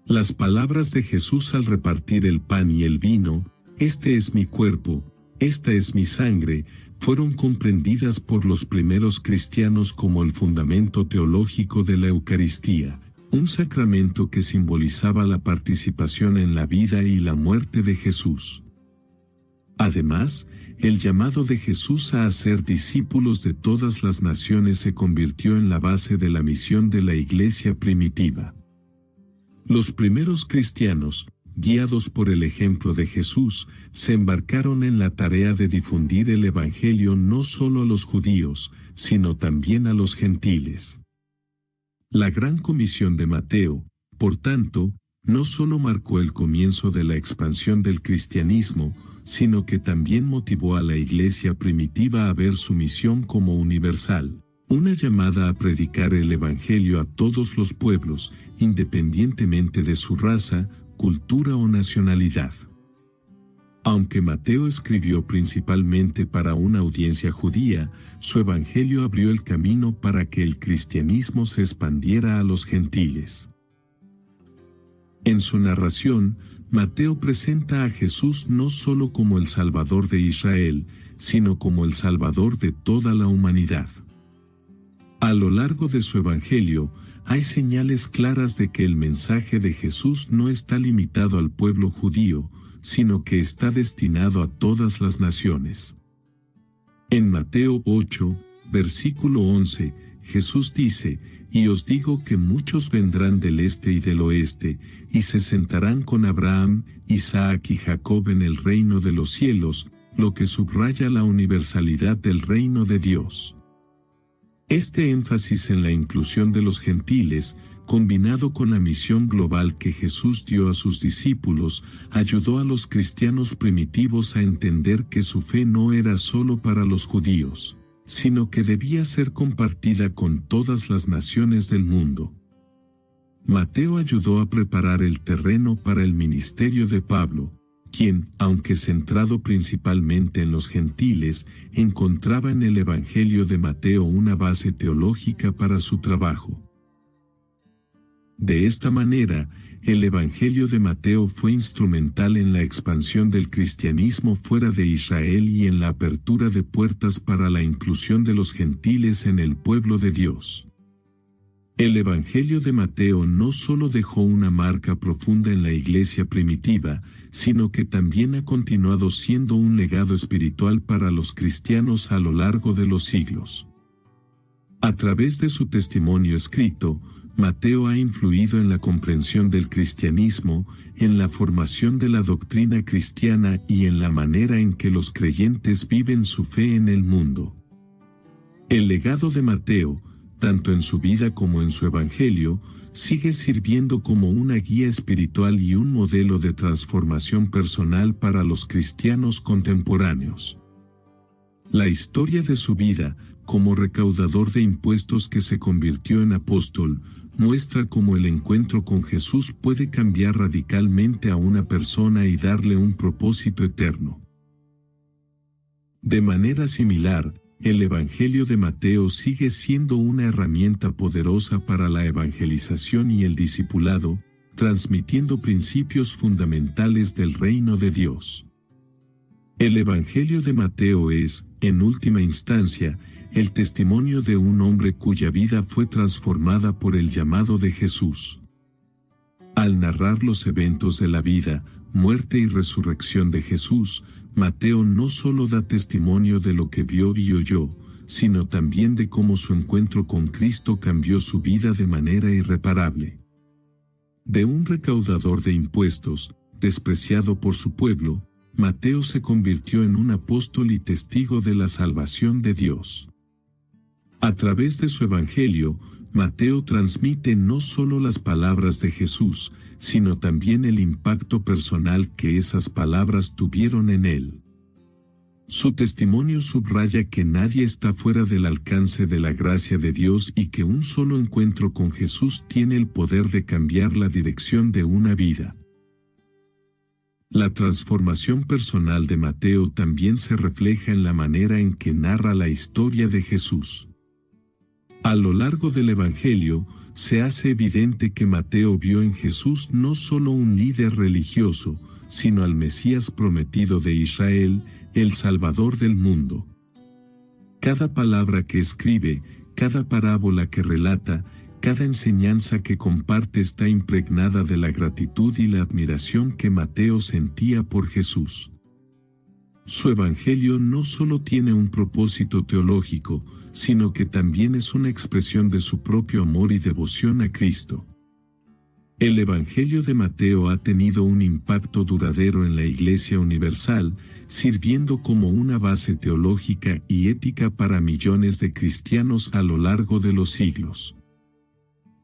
Las palabras de Jesús al repartir el pan y el vino, "Este es mi cuerpo, esta es mi sangre", fueron comprendidas por los primeros cristianos como el fundamento teológico de la Eucaristía, un sacramento que simbolizaba la participación en la vida y la muerte de Jesús. Además, el llamado de Jesús a hacer discípulos de todas las naciones se convirtió en la base de la misión de la Iglesia primitiva. Los primeros cristianos, guiados por el ejemplo de Jesús, se embarcaron en la tarea de difundir el Evangelio no solo a los judíos, sino también a los gentiles. La gran comisión de Mateo, por tanto, no solo marcó el comienzo de la expansión del cristianismo, sino que también motivó a la Iglesia primitiva a ver su misión como universal, una llamada a predicar el Evangelio a todos los pueblos, independientemente de su raza, cultura o nacionalidad. Aunque Mateo escribió principalmente para una audiencia judía, su evangelio abrió el camino para que el cristianismo se expandiera a los gentiles. En su narración, Mateo presenta a Jesús no solo como el Salvador de Israel, sino como el Salvador de toda la humanidad. A lo largo de su evangelio, hay señales claras de que el mensaje de Jesús no está limitado al pueblo judío, sino que está destinado a todas las naciones. En Mateo 8, versículo 11, Jesús dice: y os digo que muchos vendrán del este y del oeste, y se sentarán con Abraham, Isaac y Jacob en el reino de los cielos, lo que subraya la universalidad del reino de Dios. Este énfasis en la inclusión de los gentiles, combinado con la misión global que Jesús dio a sus discípulos, ayudó a los cristianos primitivos a entender que su fe no era solo para los judíos, sino que debía ser compartida con todas las naciones del mundo. Mateo ayudó a preparar el terreno para el ministerio de Pablo, quien, aunque centrado principalmente en los gentiles, encontraba en el Evangelio de Mateo una base teológica para su trabajo. De esta manera, el Evangelio de Mateo fue instrumental en la expansión del cristianismo fuera de Israel y en la apertura de puertas para la inclusión de los gentiles en el pueblo de Dios. El Evangelio de Mateo no solo dejó una marca profunda en la iglesia primitiva, sino que también ha continuado siendo un legado espiritual para los cristianos a lo largo de los siglos. A través de su testimonio escrito, Mateo ha influido en la comprensión del cristianismo, en la formación de la doctrina cristiana y en la manera en que los creyentes viven su fe en el mundo. El legado de Mateo, tanto en su vida como en su evangelio, sigue sirviendo como una guía espiritual y un modelo de transformación personal para los cristianos contemporáneos. La historia de su vida, como recaudador de impuestos que se convirtió en apóstol, muestra cómo el encuentro con Jesús puede cambiar radicalmente a una persona y darle un propósito eterno. De manera similar, el Evangelio de Mateo sigue siendo una herramienta poderosa para la evangelización y el discipulado, transmitiendo principios fundamentales del reino de Dios. El Evangelio de Mateo es, en última instancia, el testimonio de un hombre cuya vida fue transformada por el llamado de Jesús. Al narrar los eventos de la vida, muerte y resurrección de Jesús, Mateo no solo da testimonio de lo que vio y oyó, sino también de cómo su encuentro con Cristo cambió su vida de manera irreparable. De un recaudador de impuestos, despreciado por su pueblo, Mateo se convirtió en un apóstol y testigo de la salvación de Dios. A través de su evangelio, Mateo transmite no solo las palabras de Jesús, sino también el impacto personal que esas palabras tuvieron en él. Su testimonio subraya que nadie está fuera del alcance de la gracia de Dios y que un solo encuentro con Jesús tiene el poder de cambiar la dirección de una vida. La transformación personal de Mateo también se refleja en la manera en que narra la historia de Jesús. A lo largo del Evangelio, se hace evidente que Mateo vio en Jesús no solo un líder religioso, sino al Mesías prometido de Israel, el Salvador del mundo. Cada palabra que escribe, cada parábola que relata, cada enseñanza que comparte está impregnada de la gratitud y la admiración que Mateo sentía por Jesús. Su evangelio no solo tiene un propósito teológico, sino que también es una expresión de su propio amor y devoción a Cristo. El Evangelio de Mateo ha tenido un impacto duradero en la Iglesia Universal, sirviendo como una base teológica y ética para millones de cristianos a lo largo de los siglos.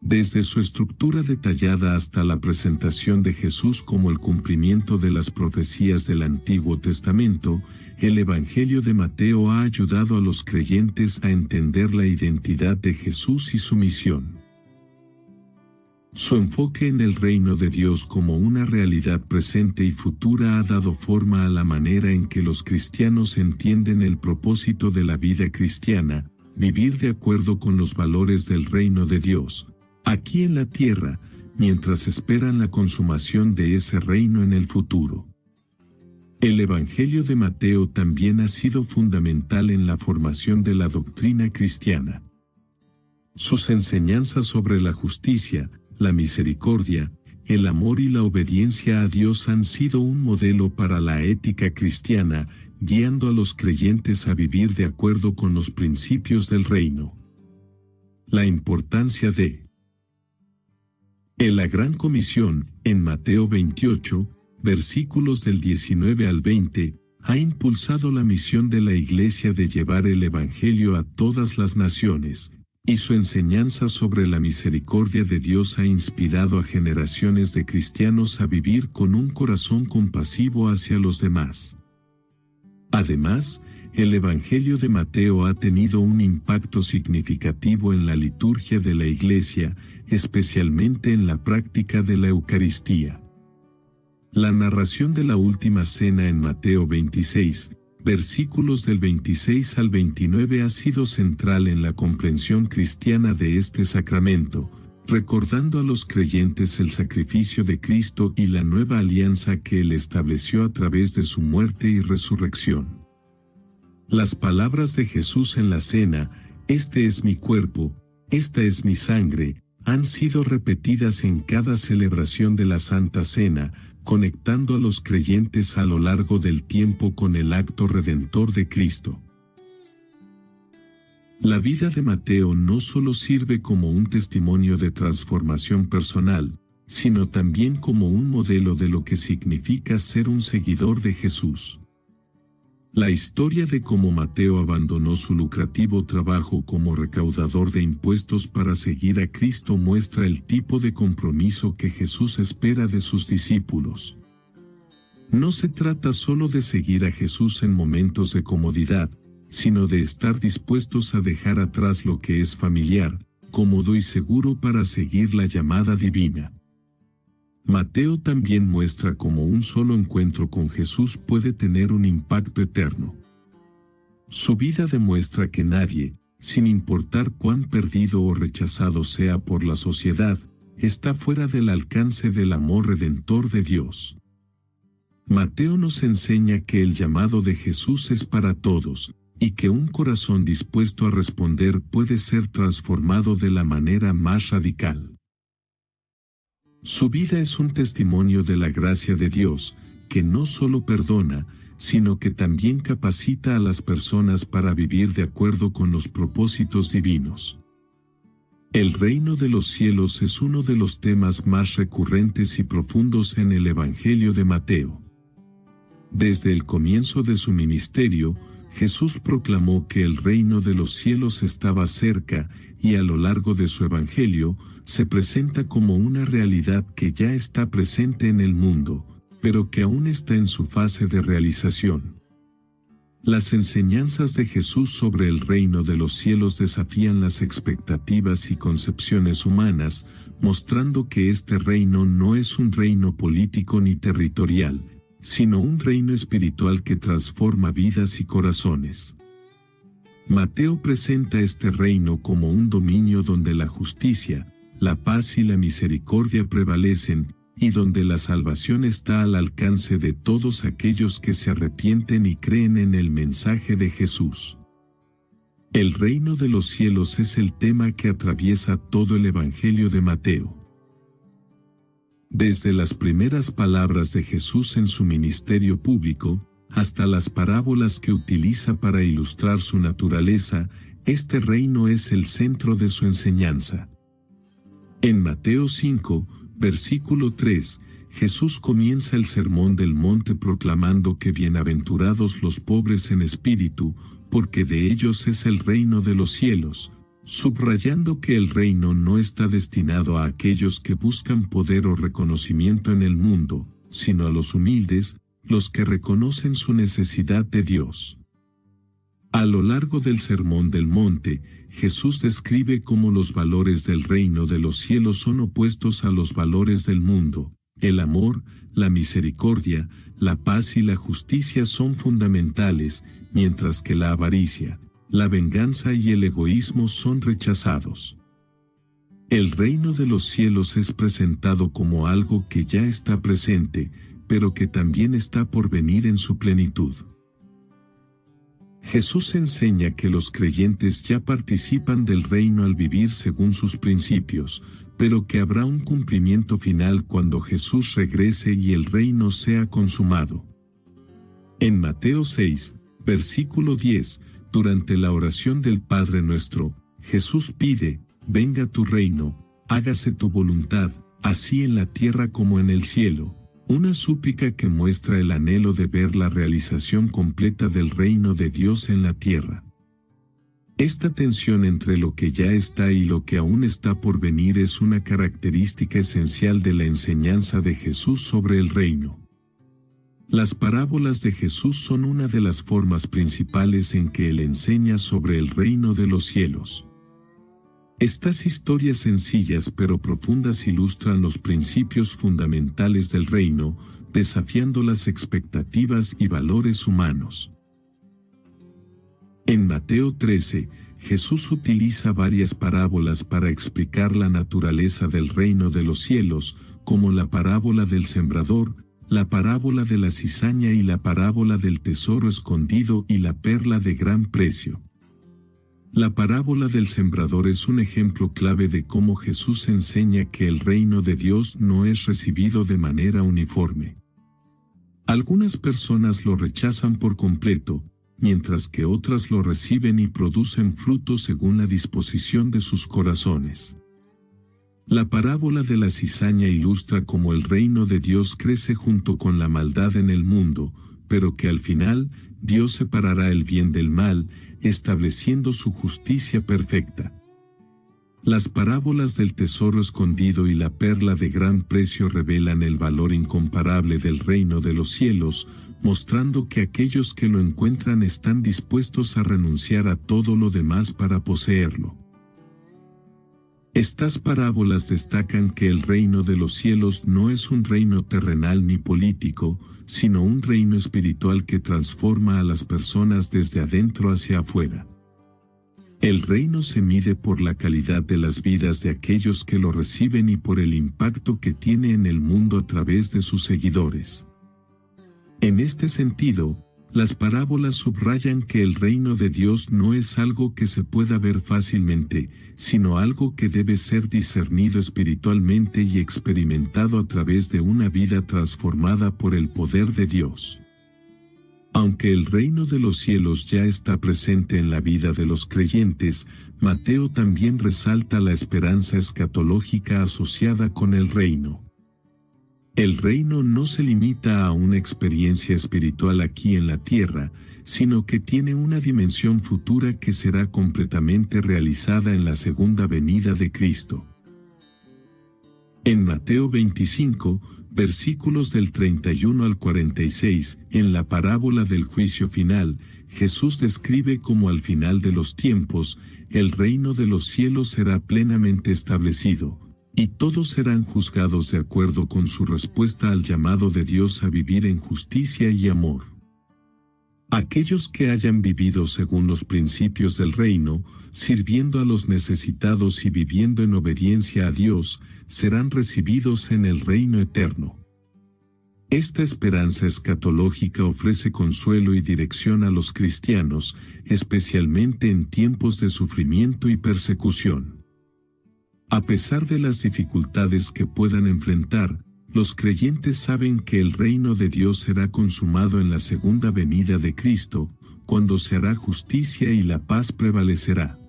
Desde su estructura detallada hasta la presentación de Jesús como el cumplimiento de las profecías del Antiguo Testamento, el Evangelio de Mateo ha ayudado a los creyentes a entender la identidad de Jesús y su misión. Su enfoque en el reino de Dios como una realidad presente y futura ha dado forma a la manera en que los cristianos entienden el propósito de la vida cristiana, vivir de acuerdo con los valores del reino de Dios, aquí en la tierra, mientras esperan la consumación de ese reino en el futuro. El Evangelio de Mateo también ha sido fundamental en la formación de la doctrina cristiana. Sus enseñanzas sobre la justicia, la misericordia, el amor y la obediencia a Dios han sido un modelo para la ética cristiana, guiando a los creyentes a vivir de acuerdo con los principios del reino. La importancia de la Gran Comisión, en Mateo 28, versículos del 19 al 20, ha impulsado la misión de la Iglesia de llevar el Evangelio a todas las naciones, y su enseñanza sobre la misericordia de Dios ha inspirado a generaciones de cristianos a vivir con un corazón compasivo hacia los demás. Además, el Evangelio de Mateo ha tenido un impacto significativo en la liturgia de la Iglesia, especialmente en la práctica de la Eucaristía. La narración de la Última Cena en Mateo 26, versículos del 26 al 29 ha sido central en la comprensión cristiana de este sacramento, recordando a los creyentes el sacrificio de Cristo y la nueva alianza que Él estableció a través de su muerte y resurrección. Las palabras de Jesús en la cena, "Este es mi cuerpo, esta es mi sangre", han sido repetidas en cada celebración de la Santa Cena, conectando a los creyentes a lo largo del tiempo con el acto redentor de Cristo. La vida de Mateo no solo sirve como un testimonio de transformación personal, sino también como un modelo de lo que significa ser un seguidor de Jesús. La historia de cómo Mateo abandonó su lucrativo trabajo como recaudador de impuestos para seguir a Cristo muestra el tipo de compromiso que Jesús espera de sus discípulos. No se trata solo de seguir a Jesús en momentos de comodidad, sino de estar dispuestos a dejar atrás lo que es familiar, cómodo y seguro para seguir la llamada divina. Mateo también muestra cómo un solo encuentro con Jesús puede tener un impacto eterno. Su vida demuestra que nadie, sin importar cuán perdido o rechazado sea por la sociedad, está fuera del alcance del amor redentor de Dios. Mateo nos enseña que el llamado de Jesús es para todos, y que un corazón dispuesto a responder puede ser transformado de la manera más radical. Su vida es un testimonio de la gracia de Dios, que no solo perdona, sino que también capacita a las personas para vivir de acuerdo con los propósitos divinos. El reino de los cielos es uno de los temas más recurrentes y profundos en el Evangelio de Mateo. Desde el comienzo de su ministerio, Jesús proclamó que el reino de los cielos estaba cerca, y a lo largo de su Evangelio, se presenta como una realidad que ya está presente en el mundo, pero que aún está en su fase de realización. Las enseñanzas de Jesús sobre el reino de los cielos desafían las expectativas y concepciones humanas, mostrando que este reino no es un reino político ni territorial, sino un reino espiritual que transforma vidas y corazones. Mateo presenta este reino como un dominio donde la justicia, la paz y la misericordia prevalecen, y donde la salvación está al alcance de todos aquellos que se arrepienten y creen en el mensaje de Jesús. El reino de los cielos es el tema que atraviesa todo el Evangelio de Mateo. Desde las primeras palabras de Jesús en su ministerio público, hasta las parábolas que utiliza para ilustrar su naturaleza, este reino es el centro de su enseñanza. En Mateo 5, versículo 3, Jesús comienza el Sermón del Monte proclamando que bienaventurados los pobres en espíritu, porque de ellos es el reino de los cielos, subrayando que el reino no está destinado a aquellos que buscan poder o reconocimiento en el mundo, sino a los humildes, los que reconocen su necesidad de Dios. A lo largo del Sermón del Monte, Jesús describe cómo los valores del reino de los cielos son opuestos a los valores del mundo. El amor, la misericordia, la paz y la justicia son fundamentales, mientras que la avaricia, la venganza y el egoísmo son rechazados. El reino de los cielos es presentado como algo que ya está presente, pero que también está por venir en su plenitud. Jesús enseña que los creyentes ya participan del reino al vivir según sus principios, pero que habrá un cumplimiento final cuando Jesús regrese y el reino sea consumado. En Mateo 6, versículo 10, durante la oración del Padre Nuestro, Jesús pide: venga tu reino, hágase tu voluntad, así en la tierra como en el cielo. Una súplica que muestra el anhelo de ver la realización completa del reino de Dios en la tierra. Esta tensión entre lo que ya está y lo que aún está por venir es una característica esencial de la enseñanza de Jesús sobre el reino. Las parábolas de Jesús son una de las formas principales en que Él enseña sobre el reino de los cielos. Estas historias sencillas pero profundas ilustran los principios fundamentales del reino, desafiando las expectativas y valores humanos. En Mateo 13, Jesús utiliza varias parábolas para explicar la naturaleza del reino de los cielos, como la parábola del sembrador, la parábola de la cizaña y la parábola del tesoro escondido y la perla de gran precio. La parábola del sembrador es un ejemplo clave de cómo Jesús enseña que el reino de Dios no es recibido de manera uniforme. Algunas personas lo rechazan por completo, mientras que otras lo reciben y producen frutos según la disposición de sus corazones. La parábola de la cizaña ilustra cómo el reino de Dios crece junto con la maldad en el mundo, pero que al final, Dios separará el bien del mal, estableciendo su justicia perfecta. Las parábolas del tesoro escondido y la perla de gran precio revelan el valor incomparable del reino de los cielos, mostrando que aquellos que lo encuentran están dispuestos a renunciar a todo lo demás para poseerlo. Estas parábolas destacan que el reino de los cielos no es un reino terrenal ni político, sino un reino espiritual que transforma a las personas desde adentro hacia afuera. El reino se mide por la calidad de las vidas de aquellos que lo reciben y por el impacto que tiene en el mundo a través de sus seguidores. En este sentido, las parábolas subrayan que el reino de Dios no es algo que se pueda ver fácilmente, sino algo que debe ser discernido espiritualmente y experimentado a través de una vida transformada por el poder de Dios. Aunque el reino de los cielos ya está presente en la vida de los creyentes, Mateo también resalta la esperanza escatológica asociada con el reino. El reino no se limita a una experiencia espiritual aquí en la tierra, sino que tiene una dimensión futura que será completamente realizada en la segunda venida de Cristo. En Mateo 25, versículos del 31 al 46, en la parábola del juicio final, Jesús describe cómo al final de los tiempos, el reino de los cielos será plenamente establecido, y todos serán juzgados de acuerdo con su respuesta al llamado de Dios a vivir en justicia y amor. Aquellos que hayan vivido según los principios del reino, sirviendo a los necesitados y viviendo en obediencia a Dios, serán recibidos en el reino eterno. Esta esperanza escatológica ofrece consuelo y dirección a los cristianos, especialmente en tiempos de sufrimiento y persecución. A pesar de las dificultades que puedan enfrentar, los creyentes saben que el reino de Dios será consumado en la segunda venida de Cristo, cuando se hará justicia y la paz prevalecerá.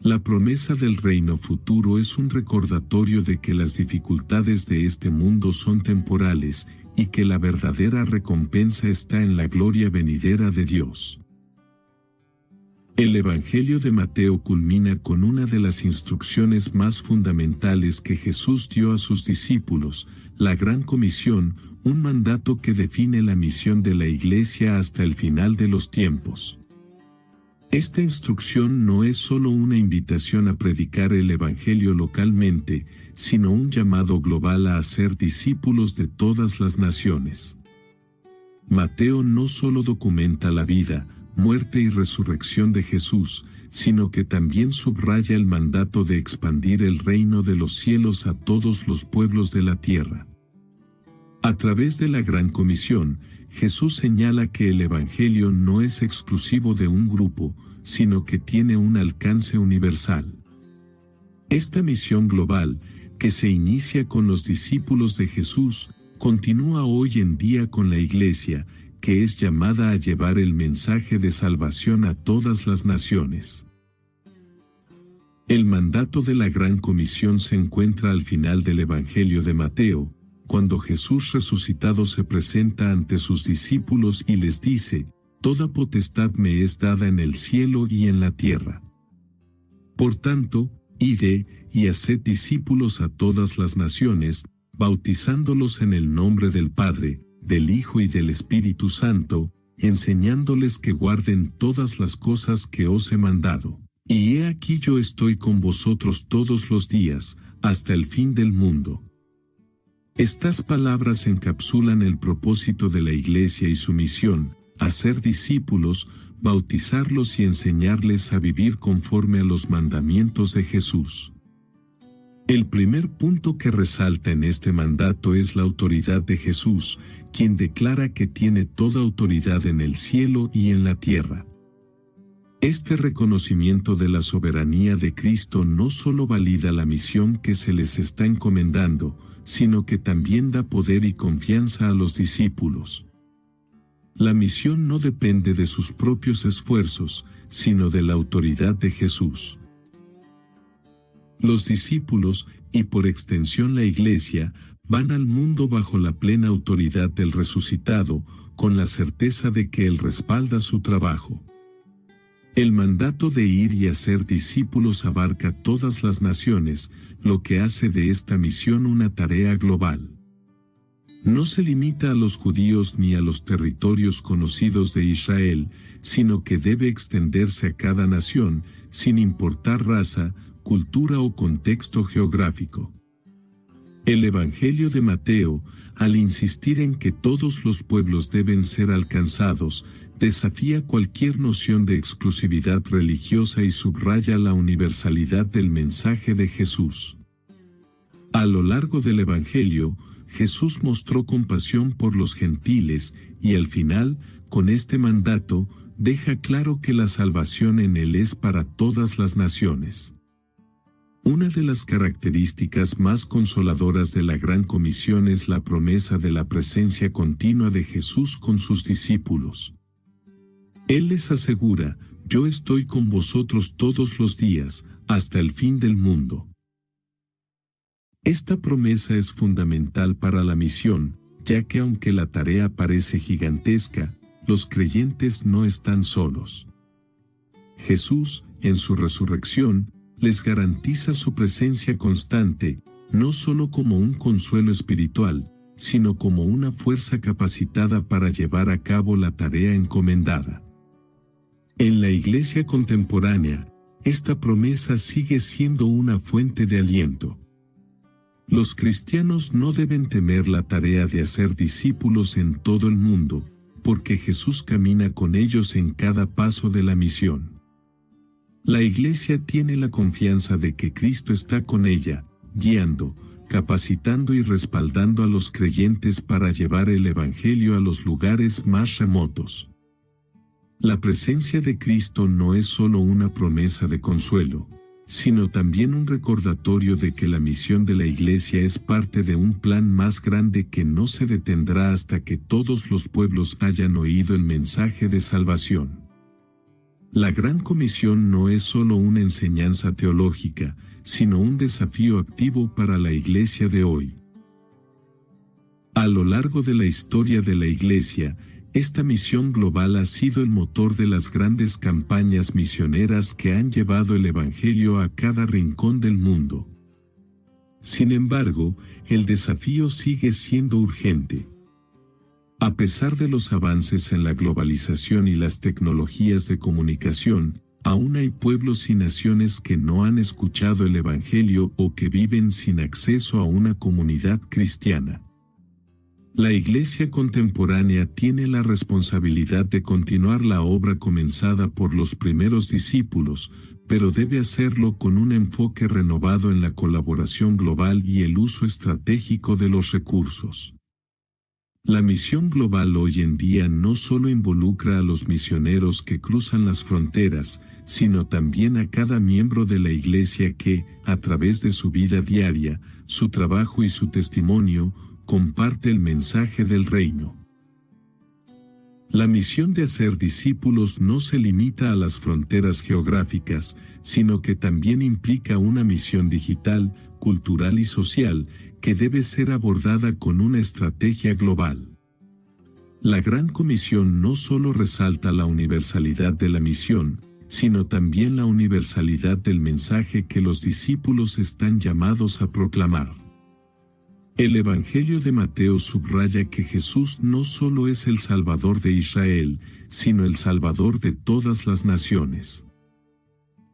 La promesa del reino futuro es un recordatorio de que las dificultades de este mundo son temporales y que la verdadera recompensa está en la gloria venidera de Dios. El Evangelio de Mateo culmina con una de las instrucciones más fundamentales que Jesús dio a sus discípulos, la Gran Comisión, un mandato que define la misión de la Iglesia hasta el final de los tiempos. Esta instrucción no es solo una invitación a predicar el Evangelio localmente, sino un llamado global a hacer discípulos de todas las naciones. Mateo no solo documenta la vida, muerte y resurrección de Jesús, sino que también subraya el mandato de expandir el reino de los cielos a todos los pueblos de la tierra. A través de la Gran Comisión, Jesús señala que el Evangelio no es exclusivo de un grupo, sino que tiene un alcance universal. Esta misión global, que se inicia con los discípulos de Jesús, continúa hoy en día con la Iglesia, que es llamada a llevar el mensaje de salvación a todas las naciones. El mandato de la Gran Comisión se encuentra al final del Evangelio de Mateo, cuando Jesús resucitado se presenta ante sus discípulos y les dice: «Toda potestad me es dada en el cielo y en la tierra. Por tanto, id y haced discípulos a todas las naciones, bautizándolos en el nombre del Padre, del Hijo y del Espíritu Santo, enseñándoles que guarden todas las cosas que os he mandado. Y he aquí yo estoy con vosotros todos los días, hasta el fin del mundo». Estas palabras encapsulan el propósito de la Iglesia y su misión: hacer discípulos, bautizarlos y enseñarles a vivir conforme a los mandamientos de Jesús. El primer punto que resalta en este mandato es la autoridad de Jesús, quien declara que tiene toda autoridad en el cielo y en la tierra. Este reconocimiento de la soberanía de Cristo no solo valida la misión que se les está encomendando, sino que también da poder y confianza a los discípulos. La misión no depende de sus propios esfuerzos, sino de la autoridad de Jesús. Los discípulos, y por extensión la Iglesia, van al mundo bajo la plena autoridad del resucitado, con la certeza de que Él respalda su trabajo. El mandato de ir y hacer discípulos abarca todas las naciones, lo que hace de esta misión una tarea global. No se limita a los judíos ni a los territorios conocidos de Israel, sino que debe extenderse a cada nación, sin importar raza, cultura o contexto geográfico. El Evangelio de Mateo, al insistir en que todos los pueblos deben ser alcanzados, desafía cualquier noción de exclusividad religiosa y subraya la universalidad del mensaje de Jesús. A lo largo del Evangelio, Jesús mostró compasión por los gentiles y al final, con este mandato, deja claro que la salvación en Él es para todas las naciones. Una de las características más consoladoras de la Gran Comisión es la promesa de la presencia continua de Jesús con sus discípulos. Él les asegura: «Yo estoy con vosotros todos los días, hasta el fin del mundo». Esta promesa es fundamental para la misión, ya que aunque la tarea parece gigantesca, los creyentes no están solos. Jesús, en su resurrección, les garantiza su presencia constante, no solo como un consuelo espiritual, sino como una fuerza capacitada para llevar a cabo la tarea encomendada. En la Iglesia contemporánea, esta promesa sigue siendo una fuente de aliento. Los cristianos no deben temer la tarea de hacer discípulos en todo el mundo, porque Jesús camina con ellos en cada paso de la misión. La Iglesia tiene la confianza de que Cristo está con ella, guiando, capacitando y respaldando a los creyentes para llevar el Evangelio a los lugares más remotos. La presencia de Cristo no es solo una promesa de consuelo, sino también un recordatorio de que la misión de la Iglesia es parte de un plan más grande que no se detendrá hasta que todos los pueblos hayan oído el mensaje de salvación. La Gran Comisión no es solo una enseñanza teológica, sino un desafío activo para la Iglesia de hoy. A lo largo de la historia de la Iglesia, esta misión global ha sido el motor de las grandes campañas misioneras que han llevado el Evangelio a cada rincón del mundo. Sin embargo, el desafío sigue siendo urgente. A pesar de los avances en la globalización y las tecnologías de comunicación, aún hay pueblos y naciones que no han escuchado el Evangelio o que viven sin acceso a una comunidad cristiana. La Iglesia contemporánea tiene la responsabilidad de continuar la obra comenzada por los primeros discípulos, pero debe hacerlo con un enfoque renovado en la colaboración global y el uso estratégico de los recursos. La misión global hoy en día no solo involucra a los misioneros que cruzan las fronteras, sino también a cada miembro de la Iglesia que, a través de su vida diaria, su trabajo y su testimonio, comparte el mensaje del reino. La misión de hacer discípulos no se limita a las fronteras geográficas, sino que también implica una misión digital, cultural y social, que debe ser abordada con una estrategia global. La Gran Comisión no solo resalta la universalidad de la misión, sino también la universalidad del mensaje que los discípulos están llamados a proclamar. El Evangelio de Mateo subraya que Jesús no solo es el Salvador de Israel, sino el Salvador de todas las naciones.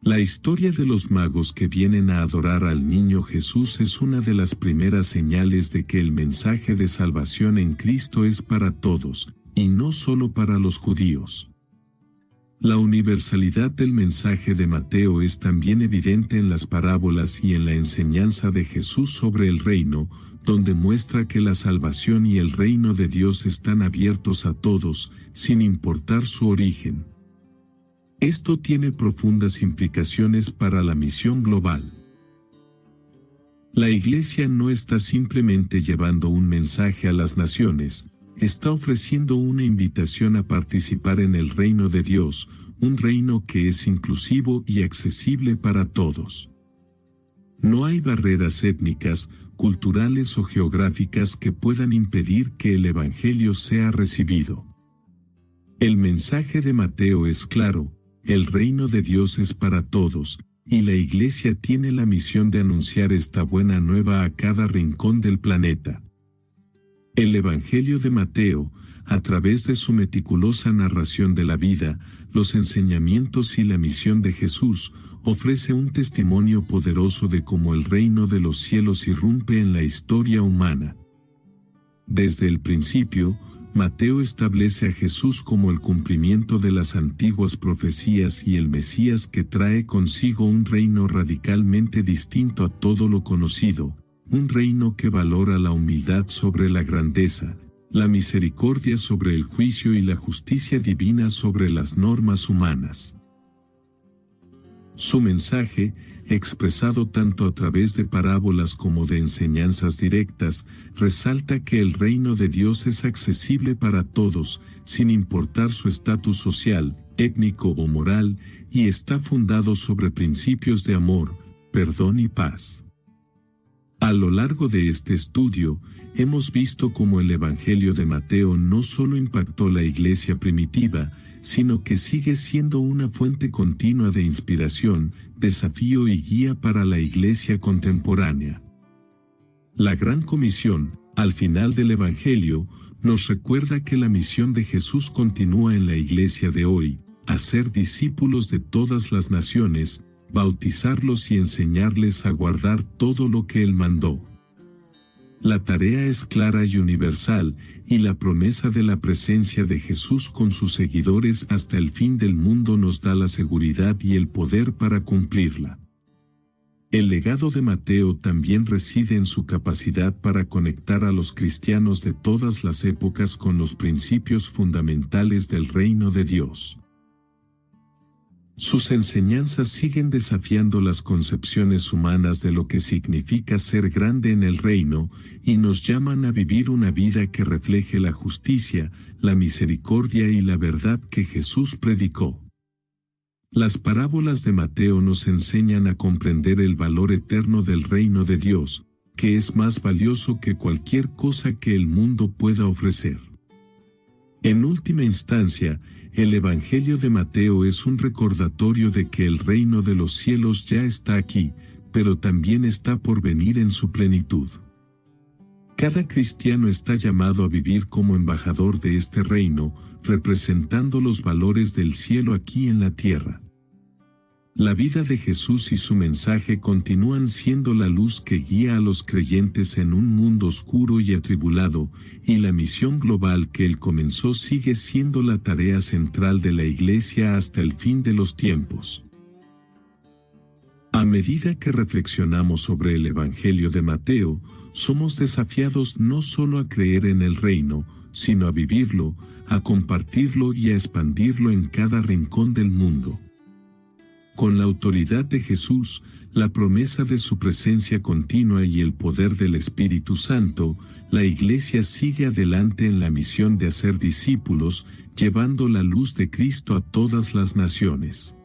La historia de los magos que vienen a adorar al niño Jesús es una de las primeras señales de que el mensaje de salvación en Cristo es para todos, y no solo para los judíos. La universalidad del mensaje de Mateo es también evidente en las parábolas y en la enseñanza de Jesús sobre el reino, donde muestra que la salvación y el reino de Dios están abiertos a todos, sin importar su origen. Esto tiene profundas implicaciones para la misión global. La Iglesia no está simplemente llevando un mensaje a las naciones, está ofreciendo una invitación a participar en el reino de Dios, un reino que es inclusivo y accesible para todos. No hay barreras étnicas, culturales o geográficas que puedan impedir que el Evangelio sea recibido. El mensaje de Mateo es claro: el reino de Dios es para todos, y la Iglesia tiene la misión de anunciar esta buena nueva a cada rincón del planeta. El Evangelio de Mateo, a través de su meticulosa narración de la vida, los enseñamientos y la misión de Jesús, ofrece un testimonio poderoso de cómo el reino de los cielos irrumpe en la historia humana. Desde el principio, Mateo establece a Jesús como el cumplimiento de las antiguas profecías y el Mesías que trae consigo un reino radicalmente distinto a todo lo conocido, un reino que valora la humildad sobre la grandeza, la misericordia sobre el juicio y la justicia divina sobre las normas humanas. Su mensaje, expresado tanto a través de parábolas como de enseñanzas directas, resalta que el reino de Dios es accesible para todos, sin importar su estatus social, étnico o moral, y está fundado sobre principios de amor, perdón y paz. A lo largo de este estudio, hemos visto cómo el Evangelio de Mateo no solo impactó la Iglesia primitiva, sino que sigue siendo una fuente continua de inspiración, desafío y guía para la Iglesia contemporánea. La Gran Comisión, al final del Evangelio, nos recuerda que la misión de Jesús continúa en la Iglesia de hoy: hacer discípulos de todas las naciones, bautizarlos y enseñarles a guardar todo lo que Él mandó. La tarea es clara y universal, y la promesa de la presencia de Jesús con sus seguidores hasta el fin del mundo nos da la seguridad y el poder para cumplirla. El legado de Mateo también reside en su capacidad para conectar a los cristianos de todas las épocas con los principios fundamentales del reino de Dios. Sus enseñanzas siguen desafiando las concepciones humanas de lo que significa ser grande en el reino, y nos llaman a vivir una vida que refleje la justicia, la misericordia y la verdad que Jesús predicó. Las parábolas de Mateo nos enseñan a comprender el valor eterno del reino de Dios, que es más valioso que cualquier cosa que el mundo pueda ofrecer. En última instancia, el Evangelio de Mateo es un recordatorio de que el reino de los cielos ya está aquí, pero también está por venir en su plenitud. Cada cristiano está llamado a vivir como embajador de este reino, representando los valores del cielo aquí en la tierra. La vida de Jesús y su mensaje continúan siendo la luz que guía a los creyentes en un mundo oscuro y atribulado, y la misión global que Él comenzó sigue siendo la tarea central de la Iglesia hasta el fin de los tiempos. A medida que reflexionamos sobre el Evangelio de Mateo, somos desafiados no solo a creer en el reino, sino a vivirlo, a compartirlo y a expandirlo en cada rincón del mundo. Con la autoridad de Jesús, la promesa de su presencia continua y el poder del Espíritu Santo, la Iglesia sigue adelante en la misión de hacer discípulos, llevando la luz de Cristo a todas las naciones.